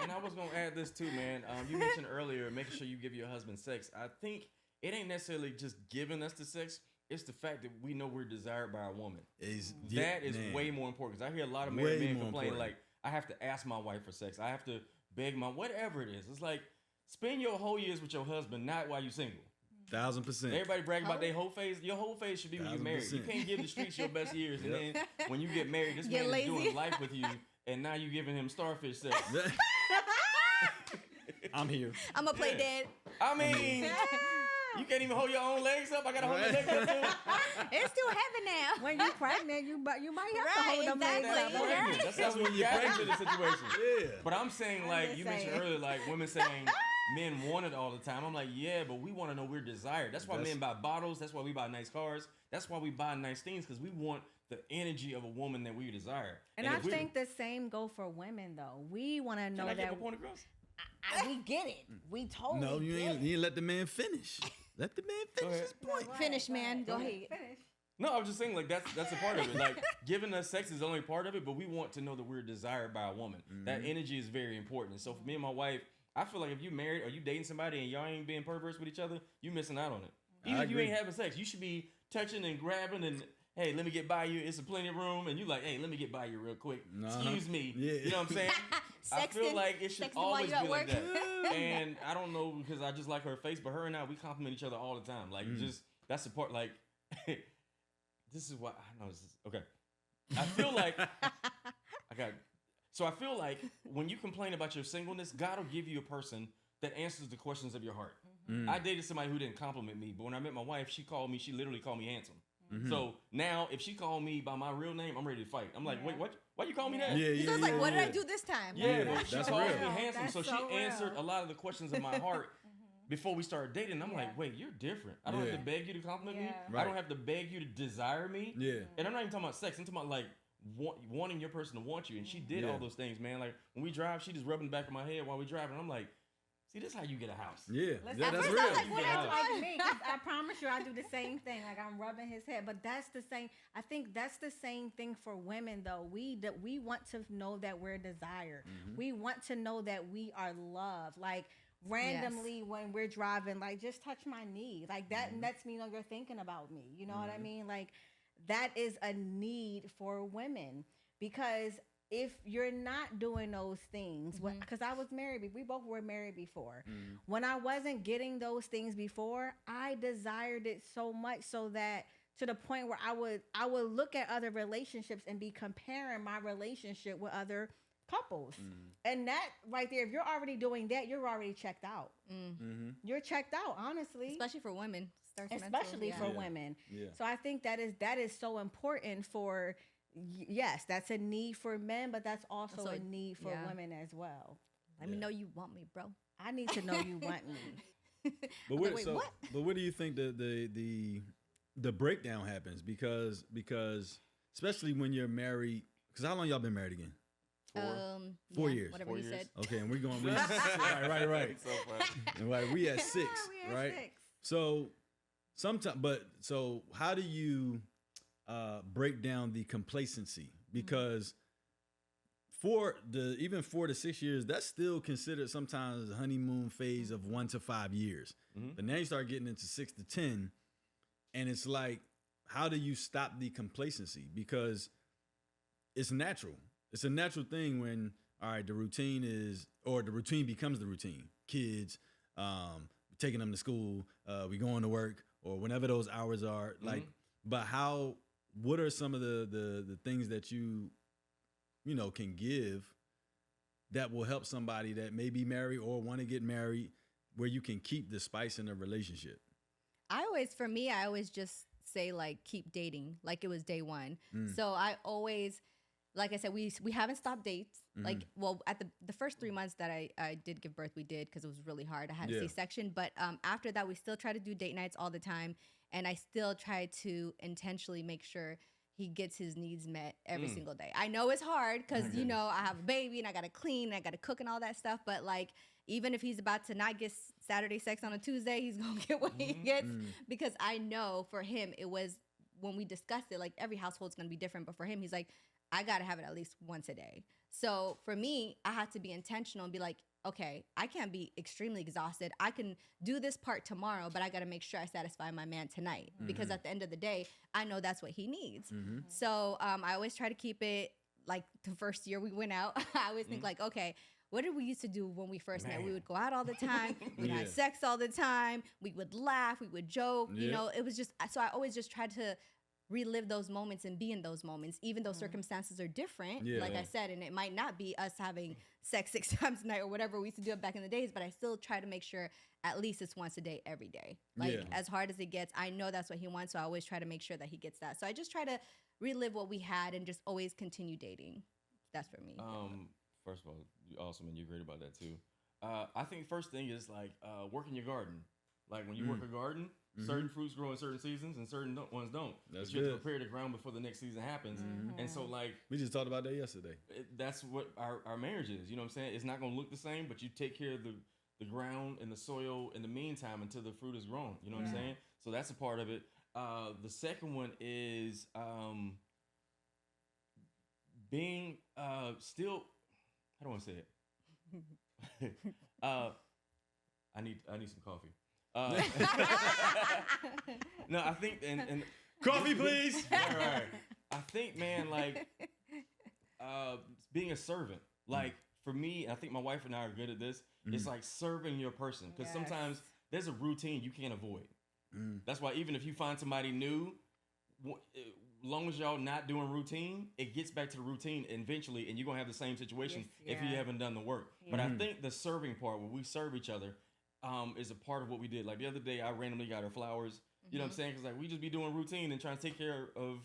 And I was gonna add this too, man. You mentioned earlier making sure you give your husband sex. I think it ain't necessarily just giving us the sex. It's the fact that we know we're desired by a woman. That is way more important. Because I hear a lot of Way married men more complain important. like, I have to ask my wife for sex. I have to beg my whatever it is. It's like spend your whole years with your husband, not while you're single. 1000%. Everybody brag about their whole phase. Your whole phase should be when you're married. You 1000%. can't give the streets your best years, and Yep. then when you get married, this Get man lazy. is doing life with you, and now you giving him starfish sex. I'm here. I'm going to play Yeah. dead. I mean, you can't even hold your own legs up. I gotta hold your legs up too. It's too heavy now. When you're pregnant, you might have to Right, hold them legs exactly. up. That's okay? pregnant. That's when you got into the situation. Yeah. But I'm saying, like you mentioned saying. earlier, like women saying men want it all the time. I'm like, yeah, but we want to know we're desired. That's why That's- men buy bottles. That's why we buy nice cars. That's why we buy nice things because we want the energy of a woman that we desire. And I if we- think the same go for women though. We want to Can know I that get my point across? we get it. We totally No, you get ain't, it. you ain't let the man finish. Let the man finish ahead. his point. Right, Finish, man. Go Finish. ahead. No, I was just saying like that's a part of it. Like giving us sex is only part of it, but we want to know that we're desired by a woman. That energy is very important. So for me and my wife, I feel like if you married or you dating somebody and y'all ain't being perverse with each other, you missing out on it. Even I if you agree. ain't having sex, you should be touching and grabbing and hey, let me get by you. It's a plenty of room, and you like, hey, let me get by you real quick. Uh-huh. Excuse me. Yeah. You know what I'm saying? I feel Sexting- like it should sexting while always you at be like work. that. And I don't know because I just like her face, but her and I we compliment each other all the time. Like just that's the part. Like this is what I know. This is, okay, I feel like I got. So I feel like when you complain about your singleness, God will give you a person that answers the questions of your heart. I dated somebody who didn't compliment me, but when I met my wife, she literally called me handsome. So now, if she called me by my real name, I'm ready to fight. I'm like, wait, what? Why you call me that? Yeah, So yeah, it's like, yeah, what did I yeah. do this time? Yeah, Yeah, she that's called real. me handsome, That's so she so real. answered a lot of the questions of my heart before we started dating. I'm like, wait, you're different. I don't Yeah. have to beg you to compliment me. Yeah. I Right. don't have to beg you to desire me. Yeah. And I'm not even talking about sex. I'm talking about like wanting your person to want you, and she did all those things, man. Like when we drive, she just rubbing the back of my head while we driving. I'm like, see, this is how you get a house. Yeah, Listen, that's I real. like, what that's like me. 'Cause I promise you, I do the same thing. Like I'm rubbing his head, but that's the same. I think that's the same thing for women, though. We want to know that we're desired. We want to know that we are loved. Like randomly when we're driving, like just touch my knee. Like that lets me know you're thinking about me. You know what I mean? Like that is a need for women, because if you're not doing those things, because I was married, we both were married before. When I wasn't getting those things before, I desired it so much, so that to the point where I would look at other relationships and be comparing my relationship with other couples. And that right there, if you're already doing that, you're already checked out. You're checked out, honestly. Especially for women. Especially for women. Yeah. So I think that is so important for. Yes, that's a need for men, but that's also a need for women as well. Let me know you want me, bro. I need to know you want me. But Like, wait, what? But where do you think the breakdown happens? Because especially when you're married. Because how long y'all been married again? 4 years. Whatever 4 you years. said. Okay, and we're going. Right. So funny. And right, we at 6, We at right? 6. So so how do you break down the complacency? Because even 4 to 6 years, that's still considered sometimes a honeymoon phase of 1 to 5 years. But now you start getting into 6 to 10, and it's like, how do you stop the complacency? Because it's natural. It's a natural thing when, all right, the routine becomes the routine. Kids, taking them to school, we going to work, or whenever those hours are. Like, but what are some of the things that you can give that will help somebody that may be married or want to get married, where you can keep the spice in a relationship? I always just say, like, keep dating like it was day one. So I always, like I said, we haven't stopped dates. Like, well, at the first 3 months that I did give birth, we did, because it was really hard. I had a C-section. But after that, we still try to do date nights all the time. And I still try to intentionally make sure he gets his needs met every single day. I know it's hard because, I have a baby and I got to clean and I got to cook and all that stuff. But, like, even if he's about to not get Saturday sex on a Tuesday, he's going to get what he gets. Because I know for him, it was, when we discussed it, like, every household's going to be different. But for him, he's like, I got to have it at least once a day. So for me, I had to be intentional and be like, okay, I can't be extremely exhausted. I can do this part tomorrow, but I got to make sure I satisfy my man tonight, because at the end of the day, I know that's what he needs. So I always try to keep it, like, the first year we went out, I always think, like, okay, what did we used to do when we first met? We would go out all the time. We'd have sex all the time. We would laugh. We would joke. It was just, so I always just tried to relive those moments and be in those moments, even though circumstances are different, like I said, and it might not be us having sex 6 times a night or whatever we used to do it back in the days, but I still try to make sure at least it's once a day, every day. Like, as hard as it gets, I know that's what he wants, so I always try to make sure that he gets that. So I just try to relive what we had and just always continue dating. That's for me. First of all, you're awesome, and you're great about that too. I think first thing is, like, working your garden. Like, when you work a garden, certain fruits grow in certain seasons and certain ones don't. That's but you have to good. prepare the ground before the next season happens. And so, like, We just talked about that yesterday. that's what our marriage is. You know what I'm saying? It's not going to look the same, but you take care of the ground and the soil in the meantime until the fruit is grown. You know what I'm saying? So that's a part of it. The second one is being still, how do I want to say it? I need some coffee. No, I think and Coffee, please. right. I think, man, like, being a servant. Like, for me, I think my wife and I are good at this. It's like serving your person, because sometimes there's a routine you can't avoid. That's why even if you find somebody new, long as y'all not doing routine, it gets back to the routine eventually, and you're gonna have the same situation if you haven't done the work. But I think the serving part, where we serve each other, is a part of what we did. Like, the other day, I randomly got her flowers. You know what I'm saying? Because, like, we just be doing routine and trying to take care of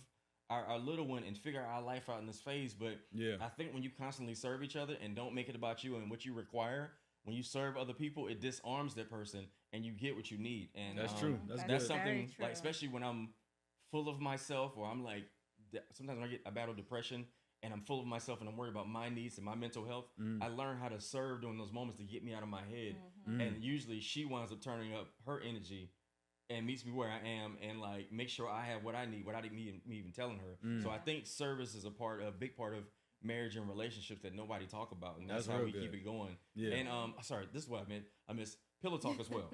our little one and figure our life out in this phase. But I think when you constantly serve each other and don't make it about you and what you require, when you serve other people, it disarms that person and you get what you need. And That's true. That's That's good. something, Very true. like, especially when I'm full of myself, or I'm like sometimes when I battle depression and I'm full of myself and I'm worried about my needs and my mental health, I learn how to serve during those moments to get me out of my head. And usually she winds up turning up her energy and meets me where I am and like make sure I have what I need without me even telling her. So I think service is a big part of marriage and relationships that nobody talk about, and that's how we keep it going. Yeah. And sorry, this is what I meant. I miss pillow talk as well.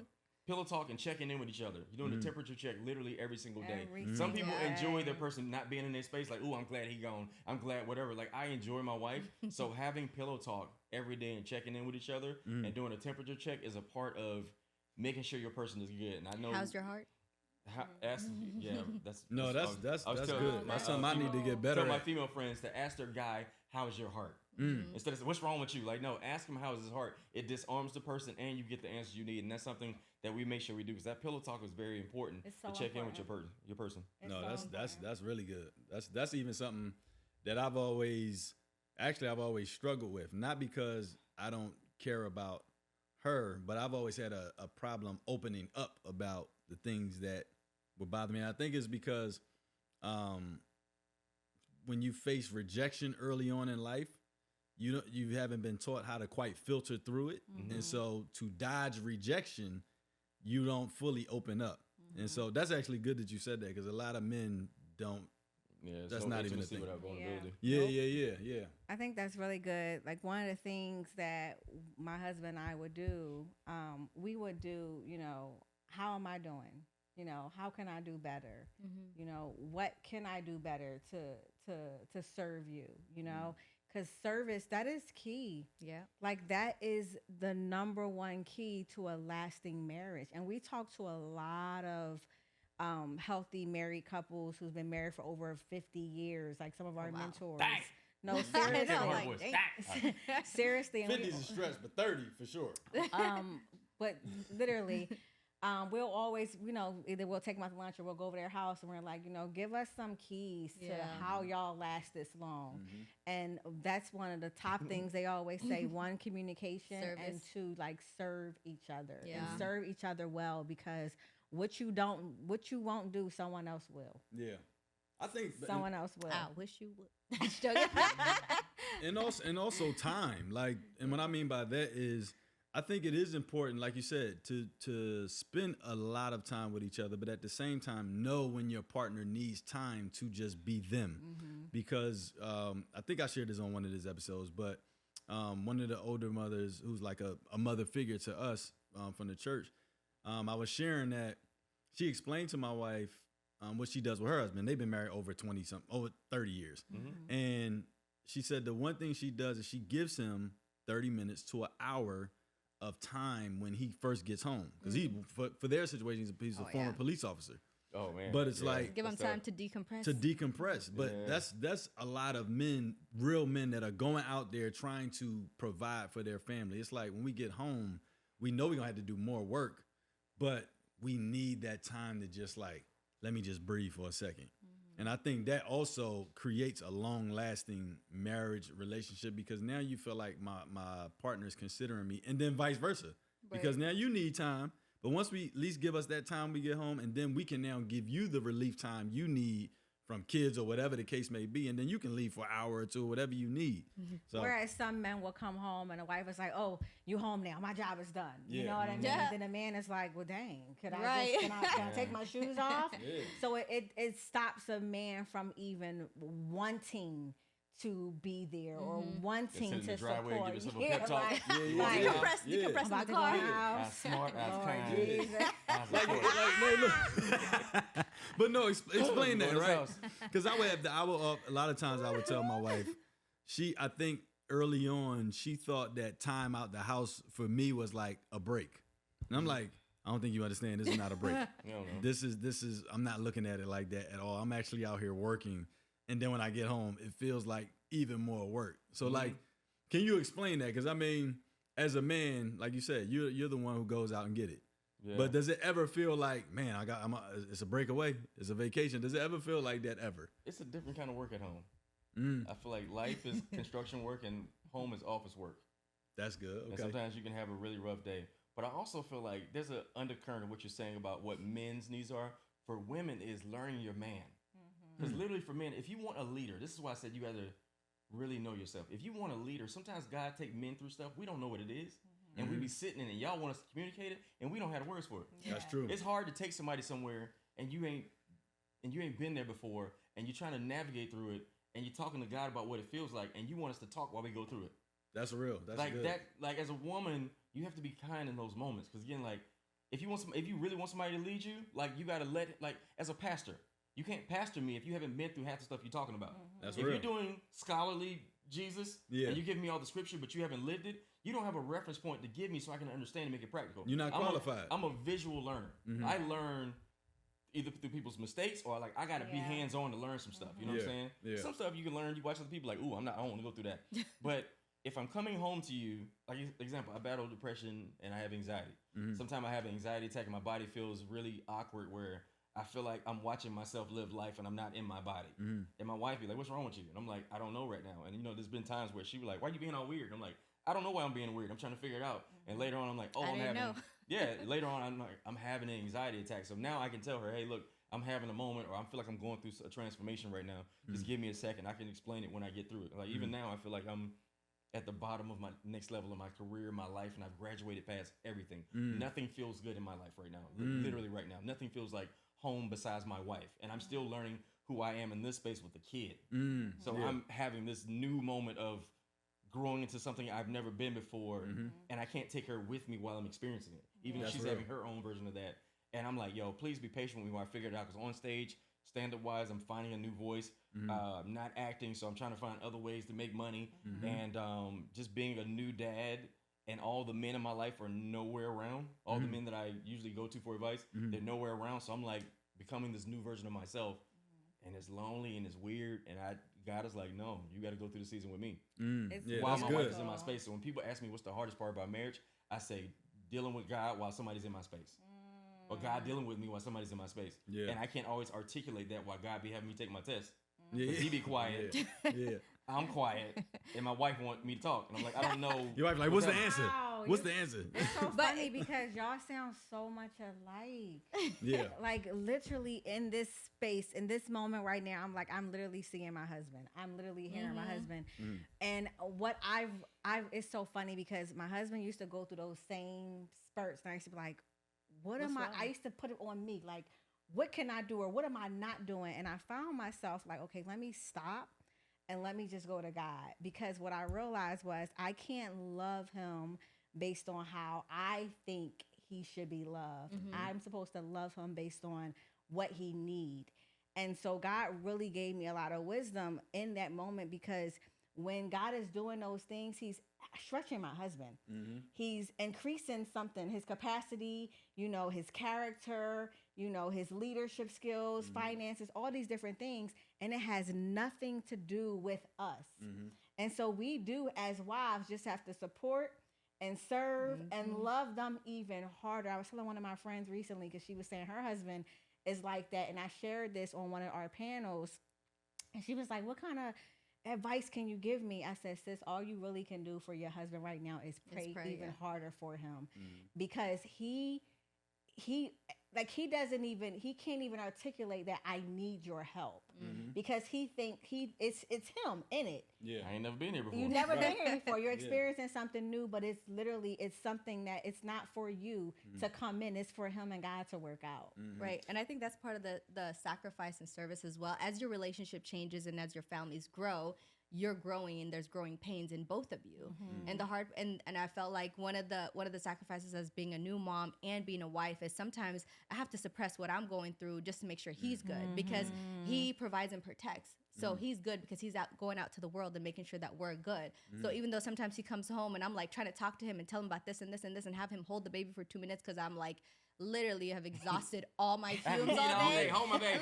Pillow talk and checking in with each other. You're doing the temperature check literally every single day. Some people enjoy their person not being in their space. Like, oh, I'm glad he gone. I'm glad whatever. Like, I enjoy my wife. So having pillow talk every day and checking in with each other and doing a temperature check is a part of making sure your person is good. And I know. How's your heart? That's good. That's something I need to get better at. Tell my at. female friends to ask their guy, how's your heart? Instead of saying, what's wrong with you? Like, no, ask him how's his heart. It disarms the person and you get the answers you need. And that's something that we make sure we do, because that pillow talk is very important to check in with your person. That's really good. That's even something that I've always struggled with. Not because I don't care about her, but I've always had a problem opening up about the things that would bother me. And I think it's because when you face rejection early on in life, you haven't been taught how to quite filter through it. And so to dodge rejection, you don't fully open up. And so that's actually good that you said that, because a lot of men don't. Yeah, that's not even a thing. Yeah. I think that's really good. Like, one of the things that my husband and I would do, we would do, how am I doing? How can I do better? What can I do better to serve you? Because service, that is key. Yeah. Like, that is the number one key to a lasting marriage. And we talk to a lot of healthy married couples who's been married for over 50 years, like some of our mentors. Dang. No, seriously. Seriously. 50 is a stretch, but 30 for sure. But literally, we'll always, either we'll take them out to lunch or we'll go over their house and we're like, give us some keys to how y'all last this long. And that's one of the top things they always say. One, communication, Service. and two, like, serve each other and Yeah. serve each other well, because what you won't do, someone else will. Yeah. I think Someone else will. I wish you would. and also time. Like, and what I mean by that is, I think it is important, like you said, to spend a lot of time with each other, but at the same time, know when your partner needs time to just be them. Because I think I shared this on one of these episodes, but one of the older mothers who's like a mother figure to us from the church, I was sharing that she explained to my wife what she does with her husband. They've been married over 30 years. And she said the one thing she does is she gives him 30 minutes to an hour of time when he first gets home, because he for their situation he's a former police officer. Oh man! But it's like, give them time to decompress. But that's a lot of men, real men, that are going out there trying to provide for their family. It's like when we get home, we know we're gonna have to do more work, but we need that time to just like, let me just breathe for a second. And I think that also creates a long-lasting marriage relationship, because now you feel like my partner is considering me, and then vice versa. Right. Because now you need time, but once we at least give us that time, we get home, and then we can now give you the relief time you need from kids or whatever the case may be, and then you can leave for an hour or two, whatever you need. So, whereas some men will come home and the wife is like, "Oh, you home now? My job is done." Yeah. You know what I mean? Yeah. Then the man is like, "Well, dang, can I Right. take my shoes off?" Yeah. So it stops a man from even wanting to be there or wanting to support. Give yourself a pep talk. Like, Decompress I'm in about the to go car. in the house. As smart as Lord kind. Jesus. look. But no, explain that, Go to his right? house. Because a lot of times I would tell my wife, I think early on, she thought that time out the house for me was like a break. And I'm like, I don't think you understand. This is not a break. No. This is, I'm not looking at it like that at all. I'm actually out here working. And then when I get home, it feels like even more work. So like, can you explain that? Because I mean, as a man, like you said, you're the one who goes out and get it. Yeah. But does it ever feel like, man, it's a breakaway, it's a vacation? Does it ever feel like that ever? It's a different kind of work at home. I feel like life is construction work and home is office work. That's good. Okay. And sometimes you can have a really rough day. But I also feel like there's an undercurrent of what you're saying about what men's needs are. For women is learning your man. Because literally for men, if you want a leader, this is why I said you got to really know yourself. If you want a leader, sometimes God take men through stuff we don't know what it is, and we be sitting in it. Y'all want us to communicate it, and we don't have the words for it. That's true. It's hard to take somebody somewhere and you ain't been there before, and you're trying to navigate through it, and you're talking to God about what it feels like, and you want us to talk while we go through it. That's real. That's like good. that. Like as a woman, you have to be kind in those moments, because again, like if you really want somebody to lead you, like you got to like as a pastor, you can't pastor me if you haven't been through half the stuff you're talking about. That's if real. you're doing scholarly Jesus and you give me all the scripture, but you haven't lived it, you don't have a reference point to give me so I can understand and make it practical. You're not qualified. I'm a visual learner. I learn either through people's mistakes or like I got to be hands on to learn some stuff. You know what I'm saying? Yeah. Some stuff you can learn. You watch other people like, ooh, I don't want to go through that. But if I'm coming home to you, like example, I battle depression and I have anxiety. Sometimes I have an anxiety attack and my body feels really awkward where I feel like I'm watching myself live life and I'm not in my body. And my wife be like, what's wrong with you? And I'm like, I don't know right now. And there's been times where she be like, why are you being all weird? And I'm like, I don't know why I'm being weird. I'm trying to figure it out. And later on, I'm like, oh, later on, I'm having an anxiety attack. So now I can tell her, hey, look, I'm having a moment, or I feel like I'm going through a transformation right now. Just give me a second. I can explain it when I get through it. Like even now, I feel like I'm at the bottom of my next level of my career, my life, and I've graduated past everything. Nothing feels good in my life right now. Literally right now. Nothing feels like home besides my wife. And I'm still learning who I am in this space with the kid. So I'm having this new moment of growing into something I've never been before, and I can't take her with me while I'm experiencing it, even if she's having her own version of that. And I'm like, yo, please be patient with me while I figure it out, because on stage, stand-up wise, I'm finding a new voice. I'm not acting, so I'm trying to find other ways to make money. And just being a new dad, and all the men in my life are nowhere around. All the men that I usually go to for advice, they're nowhere around. So I'm like becoming this new version of myself, and it's lonely and it's weird. And God is like, no, you got to go through the season with me. While my wife is in my space. So when people ask me what's the hardest part about marriage, I say dealing with God while somebody's in my space. Or God dealing with me while somebody's in my space. And I can't always articulate that while God be having me take my test. Because he be quiet. I'm quiet. And my wife wants me to talk. And I'm like, I don't know. Your wife like, what's the answer? Wow, What's the answer? It's so funny because y'all sound so much alike. Yeah. Like literally in this space, in this moment right now, I'm literally seeing my husband. I'm literally hearing my husband. And what it's so funny because my husband used to go through those same spurts. And I used to be like, I used to put it on me. Like, what can I do or what am I not doing? And I found myself like, okay, let me stop and let me just go to God. Because what I realized was I can't love him based on how I think he should be loved. I'm supposed to love him based on what he need. And so God really gave me a lot of wisdom in that moment, because when God is doing those things, he's stretching my husband. He's increasing something, his capacity, his character, his leadership skills, finances, all these different things. And it has nothing to do with us. And so we do as wives just have to support and serve and love them even harder. I was telling one of my friends recently, because she was saying her husband is like that. And I shared this on one of our panels. And she was like, what kind of advice can you give me? I said, sis, all you really can do for your husband right now is pray even harder for him, because he can't even articulate that I need your help, because he think it's him in it. I ain't never been here before. You never been here before. You're experiencing something new, but it's something that it's not for you to come in. It's for him and God to work out. Right. And I think that's part of the sacrifice and service as well. As your relationship changes and as your families grow, you're growing and there's growing pains in both of you. And and I felt like one of the sacrifices as being a new mom and being a wife is sometimes I have to suppress what I'm going through just to make sure he's good, because he provides and protects. So he's good because he's going out to the world and making sure that we're good. So even though sometimes he comes home and I'm like trying to talk to him and tell him about this and this and this and have him hold the baby for 2 minutes, because I'm like literally have exhausted all my fumes all day. Hold my baby.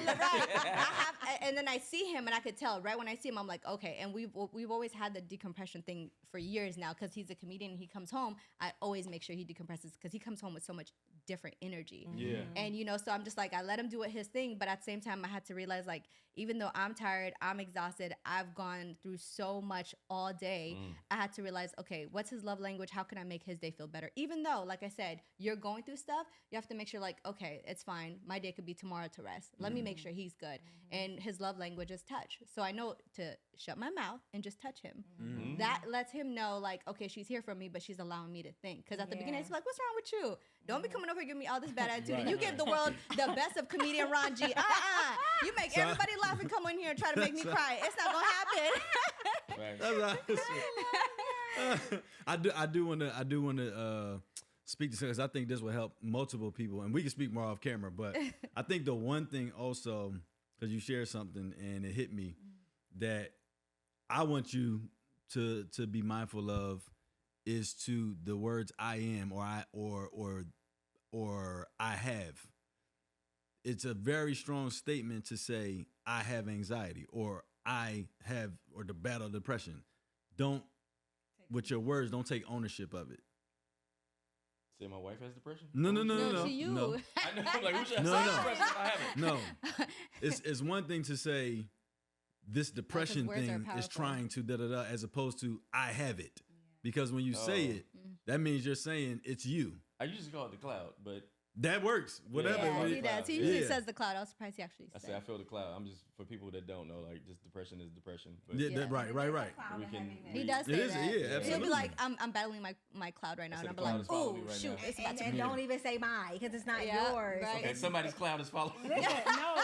And then I see him and I could tell right when I see him, I'm like, okay. And we've always had the decompression thing for years now, because he's a comedian and he comes home. I always make sure he decompresses, because he comes home with so much different energy. And so I'm just like, I let him do his thing, but at the same time I had to realize, like, even though I'm tired, I'm exhausted, I've gone through so much all day, I had to realize, okay, what's his love language? How can I make his day feel better? Even though, like I said, you're going through stuff, you have to make sure, like, okay, it's fine. My day could be tomorrow to rest. Let me make sure he's good. And his his love language is touch. So I know to shut my mouth and just touch him. Mm-hmm. That lets him know, like, okay, she's here for me, but she's allowing me to think. Because at the beginning, he's like, what's wrong with you? Don't be coming over here giving me all this bad attitude. And you give the world the best of comedian Ron G. You make everybody laugh and come in here and try to make me cry. It's not going to happen. I do want to speak to this because I think this will help multiple people, and we can speak more off camera. But I think the one thing also, because you shared something and it hit me, that I want you to be mindful of is to the words I am or I have. It's a very strong statement to say I have anxiety or I have or the battle of depression. Don't, with your words, don't take ownership of it. Say my wife has depression? No. To you. No. I know. I'm like, who should No. depression if I haven't? No. It's one thing to say this depression words are thing is powerful. trying to da-da-da as opposed to I have it. Because when you say it, that means you're saying it's you. I usually call it the cloud, but That works. Whatever. Yeah, it he is. does. He usually Yeah. says the cloud. I was surprised he actually I said. say I feel the cloud. I'm just, for people that don't know, like, just depression is depression. But Yeah, Yeah. right. we can. He does It say is, that. yeah, He'll absolutely. be like, I'm battling my cloud right now. I And said I'll the be cloud like, is following me ooh, right shoot, now. it's about to And be. don't even say mine because it's not Yeah, yours. right. Okay, somebody's cloud is following me. Listen, no,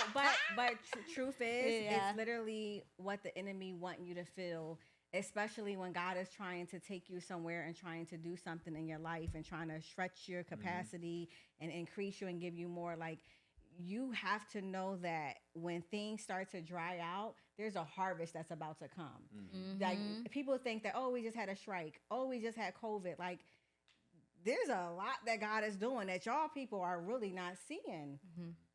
but truth is, Yeah. it's literally what the enemy want you to feel, especially when God is trying to take you somewhere and trying to do something in your life and trying to stretch your capacity and increase you and give you more. Like, you have to know that when things start to dry out, there's a harvest that's about to come. Like, people think that, oh, we just had a strike. Oh, we just had COVID. Like, there's a lot that God is doing that y'all people are really not seeing.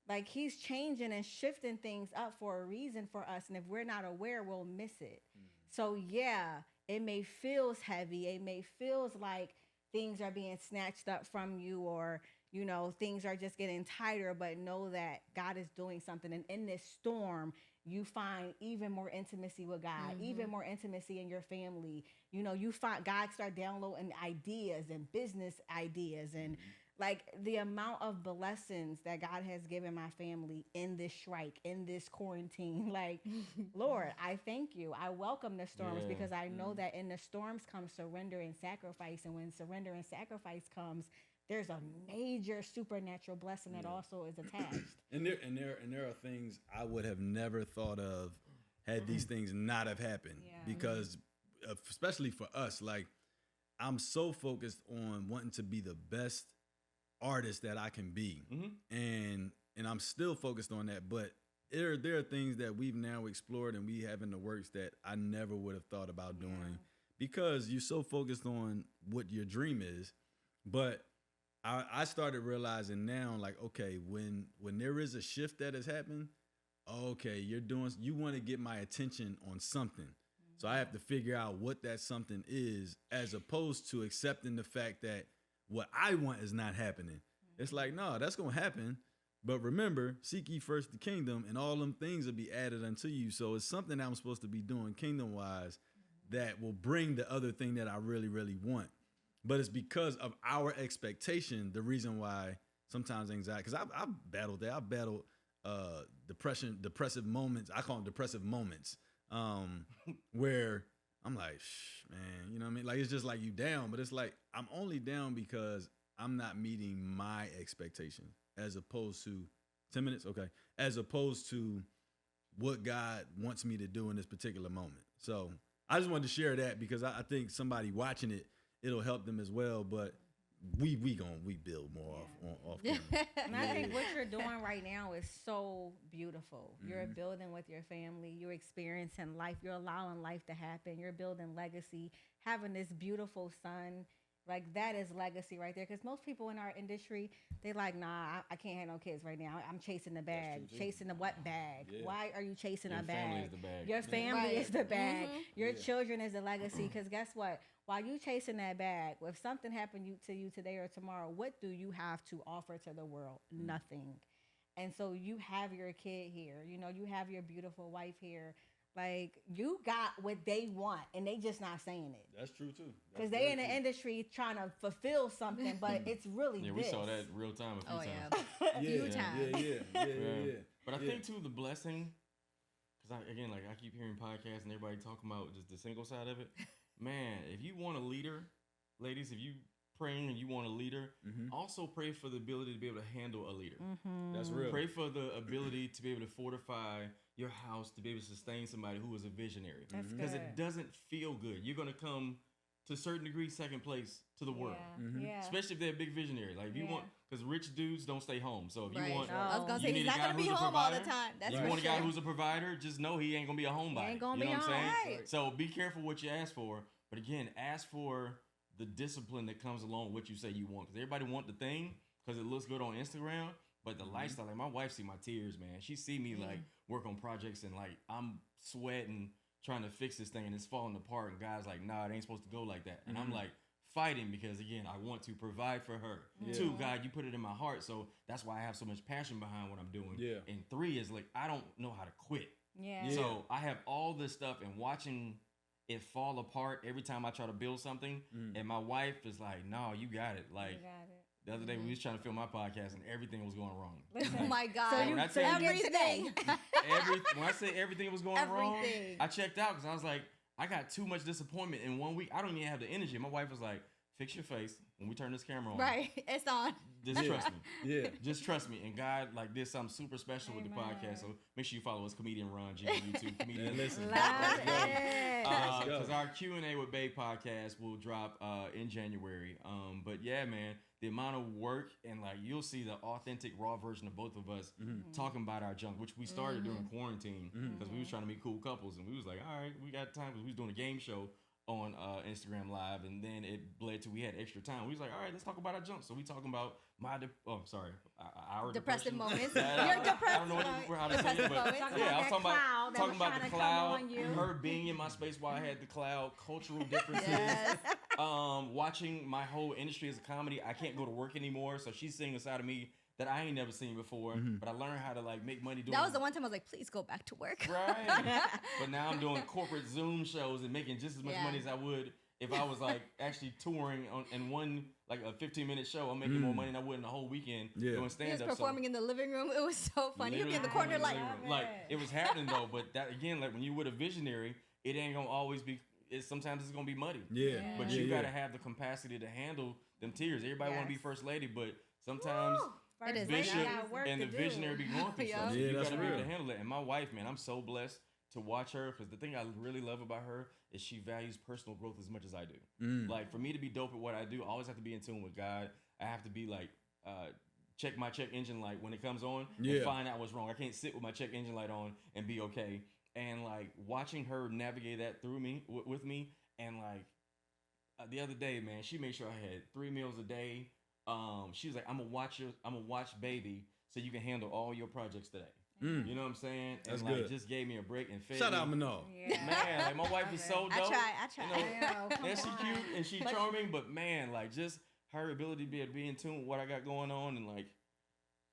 Like, he's changing and shifting things up for a reason for us. And if we're not aware, we'll miss it. So, yeah, it may feel heavy. It may feel like things are being snatched up from you or, you know, things are just getting tighter. But know that God is doing something. And in this storm, you find even more intimacy with God, even more intimacy in your family. You know, you find God start downloading ideas and business ideas and like the amount of blessings that God has given my family in this strike, in this quarantine. Like, Lord, I thank you. I welcome the storms because I know that in the storms comes surrender and sacrifice. And when surrender and sacrifice comes, there's a major supernatural blessing that also is attached. And there are things I would have never thought of had these things not have happened. Yeah. Because especially for us, like, I'm so focused on wanting to be the best artist that I can be. And I'm still focused on that. But there are things that we've now explored and we have in the works that I never would have thought about doing because you're so focused on what your dream is. But I started realizing now, like, okay, when there is a shift that has happened, okay, you want to get my attention on something. So I have to figure out what that something is, as opposed to accepting the fact that what I want is not happening. It's like, no, that's going to happen. But remember, seek ye first the kingdom, and all them things will be added unto you. So it's something that I'm supposed to be doing kingdom-wise that will bring the other thing that I really, really want. But it's because of our expectation, the reason why sometimes anxiety, because I've battled that. I've battled depressive moments. I call them depressive moments, where I'm like, man, you know what I mean? Like, it's just like you down, but it's like I'm only down because I'm not meeting my expectation as opposed to 10 minutes. Okay. As opposed to what God wants me to do in this particular moment. So I just wanted to share that because I think somebody watching it, it'll help them as well. But we build more off camera. And I think what you're doing right now is so beautiful. You're building with your family. You're experiencing life. You're allowing life to happen. You're building legacy, having this beautiful son. Like, that is legacy right there. Because most people in our industry, they like, nah, I can't have no kids right now. I'm chasing the bag. Chasing the what bag? Yeah. Why are you chasing a bag? Your family is the bag. Your family Right. is the bag. Your children is the legacy. Because guess what? While you chasing that bag, if something happened to you today or tomorrow, what do you have to offer to the world? Nothing. And so you have your kid here. You know, you have your beautiful wife here. Like, you got what they want, and they just not saying it. That's true too. Because they in the industry trying to fulfill something, but it's really Yeah, we saw that real time a few times. Few times. Yeah. But I think too, the blessing because again, like I keep hearing podcasts and everybody talking about just the single side of it. Man, if you want a leader, ladies, if you praying and you want a leader, also pray for the ability to be able to handle a leader. That's real. Pray for the ability to be able to fortify your house, to be able to sustain somebody who is a visionary. Because it doesn't feel good. You're going to come to a certain degree second place to the world. Yeah. Especially if they're a big visionary. Like if you want, because rich dudes don't stay home. So if you want, I was gonna you say need he's a not guy gonna be who's a home all the provider. time. That's You for want a guy sure. who's a provider, just know he ain't gonna be a homebody. Ain't gonna you know be what I'm home. saying? Right. So be careful what you ask for. But again, ask for the discipline that comes along with what you say you want. Because everybody want the thing because it looks good on Instagram. But the lifestyle, like my wife see my tears, man. She see me like work on projects and like I'm sweating trying to fix this thing and it's falling apart. And guys like, nah, it ain't supposed to go like that. And I'm like fighting because again, I want to provide for her. 2, God, you put it in my heart. So that's why I have so much passion behind what I'm doing. Yeah. And 3 is like, I don't know how to quit. Yeah. So I have all this stuff and watching it fall apart every time I try to build something. And my wife is like, no, you got it. Like, You got it. the other day we was trying to film my podcast and everything was going wrong. Oh my God. So you- When I so tell you you- get today. When I say everything was going wrong, Everything. I checked out because I was like, I got too much disappointment in 1 week. I don't even have the energy. My wife was like, fix your face when we turn this camera on. Right. It's on. Just trust me. Yeah. Just trust me. And God, like, did something super special with the podcast. So make sure you follow us, comedian Ron G on YouTube. Comedian. And listen, Love it. Let's go. Because our Q&A with Babe podcast will drop in January. But yeah, man, the amount of work and like you'll see the authentic raw version of both of us talking about our junk, which we started during quarantine because we was trying to meet cool couples and we was like, all right, we got time because we was doing a game show on Instagram Live, and then it bled to we had extra time. We was like, all right, let's talk about our junk. So we talking about our Depressive depression. moments. I Your depressive don't know how to say depressive it, but moments. yeah, I was talking cloud that talking was about trying the to come cloud, on you. her being in my space while I had the cloud, cultural differences. Yes. Watching my whole industry as a comedy. I can't go to work anymore, so she's seeing a side of me that I ain't never seen before. But I learned how to like make money doing That was the one time I was like, please go back to work. right. But now I'm doing corporate Zoom shows and making just as much money as I would if I was like actually touring in one like a 15-minute show. I'm making more money than I would in a whole weekend doing He was stand up. performing in the living room. It was so funny. He'd be in the corner like, like it was happening though. But that again, like when you with a visionary, it ain't gonna always be. Sometimes it's gonna be muddy. Yeah. But you gotta have the capacity to handle them tears. Everybody want to be first lady, but sometimes It is. Bishop They got work and to the do. visionary be going through Yeah. stuff. So Yeah, you that's gotta be able real. to handle it. And my wife, man, I'm so blessed to watch her because the thing I really love about her is she values personal growth as much as I do. Like for me to be dope at what I do, I always have to be in tune with God. I have to be like check my check engine light when it comes on and find out what's wrong. I can't sit with my check engine light on and be okay. And like watching her navigate that through me with me, and like the other day, man, she made sure I had 3 meals a day. She was like, I'm gonna watch baby so you can handle all your projects today. You know what I'm saying? That's and like good. just gave me a break and fed Shout me. out Manal. Yeah. Man, like my wife is so dope. I try. You know, I know, come and she on. cute and she charming, but man, like just her ability to be able to be in tune with what I got going on, and like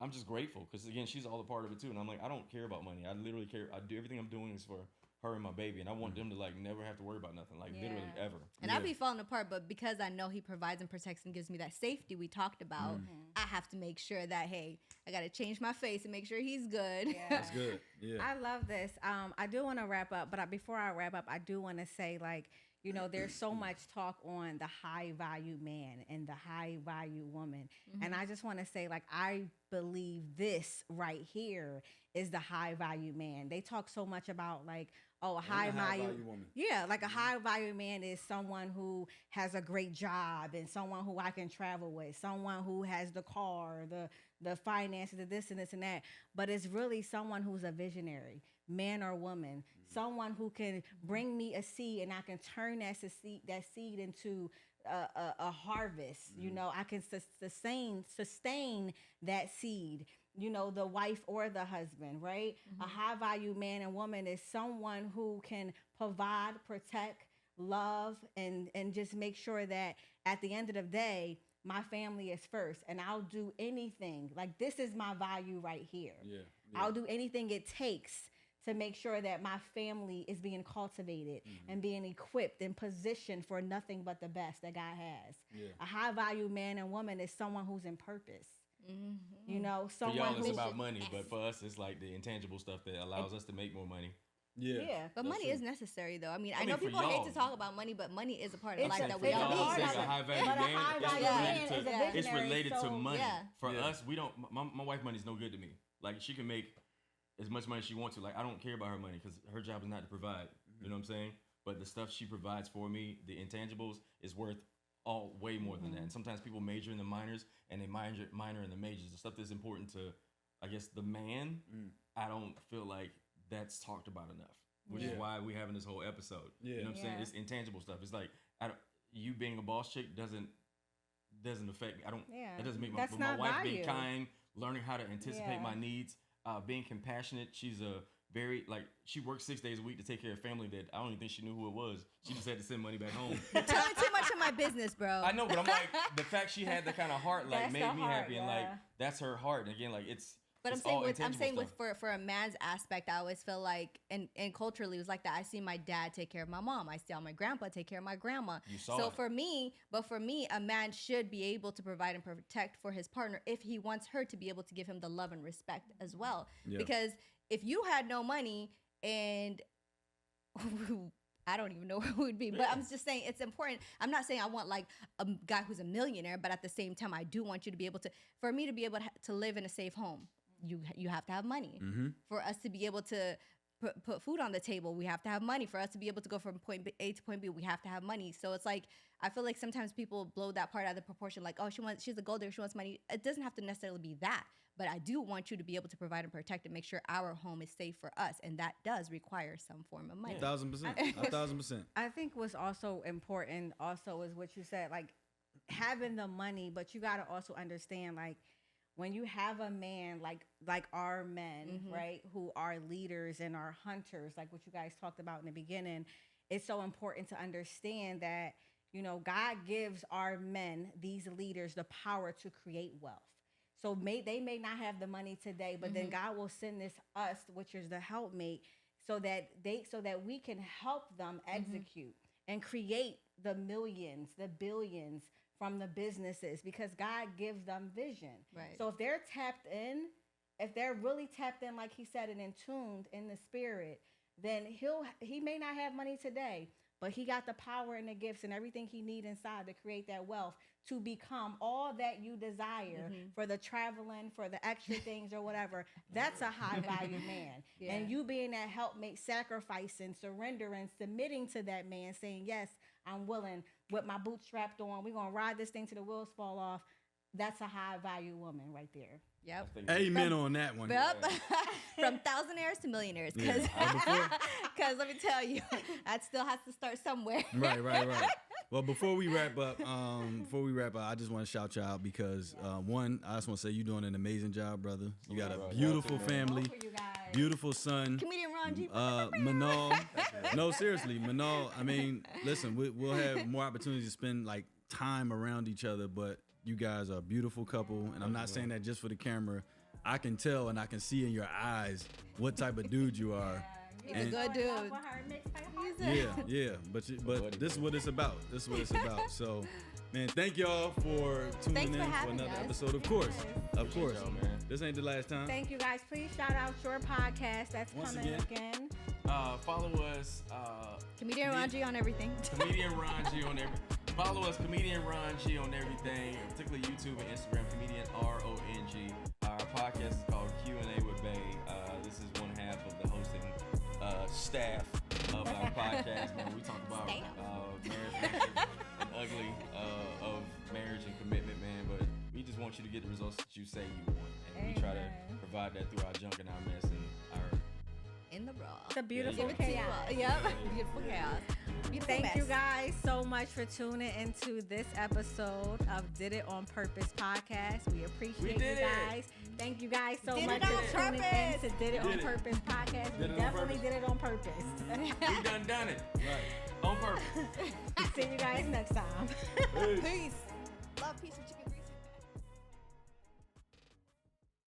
I'm just grateful because again, she's all a part of it too. And I'm like, I don't care about money. I literally care. I do everything I'm doing is for her and my baby, and I want them to like never have to worry about nothing, like literally ever. And I'd be falling apart, but because I know he provides and protects and gives me that safety we talked about, I have to make sure that, hey, I got to change my face and make sure he's good. That's good. Yeah. I love this. I do want to wrap up, but before I wrap up, I do want to say, like, you know, there's so much talk on the high value man and the high value woman. And I just want to say, like, I believe this right here is the high value man. They talk so much about like, oh, a high value woman. Yeah, like a high value man is someone who has a great job and someone who I can travel with, someone who has the car, the finances, the this and this and that. But it's really someone who's a visionary, man or woman, someone who can bring me a seed and I can turn that seed into a harvest. You know, I can sustain that seed. You know, the wife or the husband, right? A high value man and woman is someone who can provide, protect, love, and just make sure that at the end of the day, my family is first. And I'll do anything. Like, this is my value right here. Yeah. I'll do anything it takes to make sure that my family is being cultivated and being equipped and positioned for nothing but the best that God has. Yeah. A high value man and woman is someone who's in purpose. You know, For someone y'all, it's who about money, but for us, it's like the intangible stuff that allows us to make more money. Yeah. But money is necessary, though. I mean, I know for people hate y'all. to talk about money, but money is a part of It's life a- that we it's a all part need. of a it. high value But a man. high value man is a It's visionary, related to so- money. Yeah. For us, we don't. My wife money's no good to me. Like she can make as much money as she wants to. Like I don't care about her money because her job is not to provide. You know what I'm saying? But the stuff she provides for me, the intangibles, is worth way more than that. And sometimes people major in the minors and they minor in the majors. The stuff that's important to, I guess, the man. I don't feel like that's talked about enough. Which is why we having this whole episode. You know what I'm saying? It's intangible stuff. It's like you being a boss chick doesn't affect me. That doesn't make my wife being kind, learning how to anticipate my needs, being compassionate. She's a very she works 6 days a week to take care of family that I don't even think she knew who it was. She just had to send money back home. Telling too much of my business, bro. I know, but I'm like the fact she had that kind of heart That's made the me heart, happy and that's her heart. And again, it's. But it's I'm saying stuff. for a man's aspect, I always feel like and culturally it was like that. I see my dad take care of my mom. I saw my grandpa take care of my grandma. You saw so it. for me, a man should be able to provide and protect for his partner if he wants her to be able to give him the love and respect as well. Yeah. Because if you had no money and I don't even know who it would be, but I'm just saying it's important. I'm not saying I want like a guy who's a millionaire, but at the same time, I do want you to be able to, for me to be able to live in a safe home, you have to have money. For us to be able to put food on the table, we have to have money. For us to be able to go from point A to point B, we have to have money. So it's like, I feel like sometimes people blow that part out of the proportion, like, oh, she's a gold digger, she wants money. It doesn't have to necessarily be that. But I do want you to be able to provide and protect and make sure our home is safe for us. And that does require some form of money. 1,000%. 1,000%. I think what's also important also is what you said, like having the money, but you got to also understand, like, when you have a man like our men, right, who are leaders and are hunters, like what you guys talked about in the beginning, it's so important to understand that, you know, God gives our men, these leaders, the power to create wealth. So they may not have the money today, but then God will send us, which is the helpmate, so that we can help them execute and create the millions, the billions from the businesses, because God gives them vision. Right. So if they're tapped in, if they're really tapped in, like he said, and in tuned in the spirit, then he may not have money today, but he got the power and the gifts and everything he needs inside to create that wealth to become all that you desire for the traveling, for the extra things or whatever. That's a high value man. Yeah. And you being that helpmate, sacrificing, surrendering, submitting to that man, saying, yes, I'm willing, with my boots strapped on, we're going to ride this thing till the wheels fall off. That's a high value woman right there. Yep. Amen on that one. Yep. From thousandaires to millionaires. Because let me tell you, that still has to start somewhere. Right. Well, before we wrap up, I just want to shout you out because one, I just want to say you're doing an amazing job, brother. You got a beautiful family, beautiful son. Comedian Ron G. Manal. No, seriously, Manal. I mean, listen, we'll have more opportunities to spend like time around each other, but you guys are a beautiful couple, and I'm not saying that just for the camera. I can tell and I can see in your eyes what type of dude you are. He's a good dude. Yeah. But this is what it's about. So, man, thank y'all for tuning in for another episode. Of course. Man. This ain't the last time. Thank you guys. Please shout out your podcast. That's Once coming again. Follow us. Comedian Ron G on everything. Comedian Ron G on everything. Follow us, Comedian Ron G on everything, particularly YouTube and Instagram, Comedian RONG. Our podcast is called Q&A with Bae. This is one half of the hosting staff of our podcast. Man, we talk about marriage and ugly of marriage and commitment, man. But we just want you to get the results that you say you want, and we try to provide that through our junk and our mess and our. In the raw. It's a beautiful Give it to you. chaos. Yep. Beautiful chaos. Beautiful Thank mess. you guys so much for tuning into this episode of Did It On Purpose podcast. We appreciate you guys. Thank you guys so much for tuning in to Did It On Purpose podcast. We definitely did it on purpose. We done it. Right. On purpose. See you guys next time. Peace. Love, peace, and chicken grease.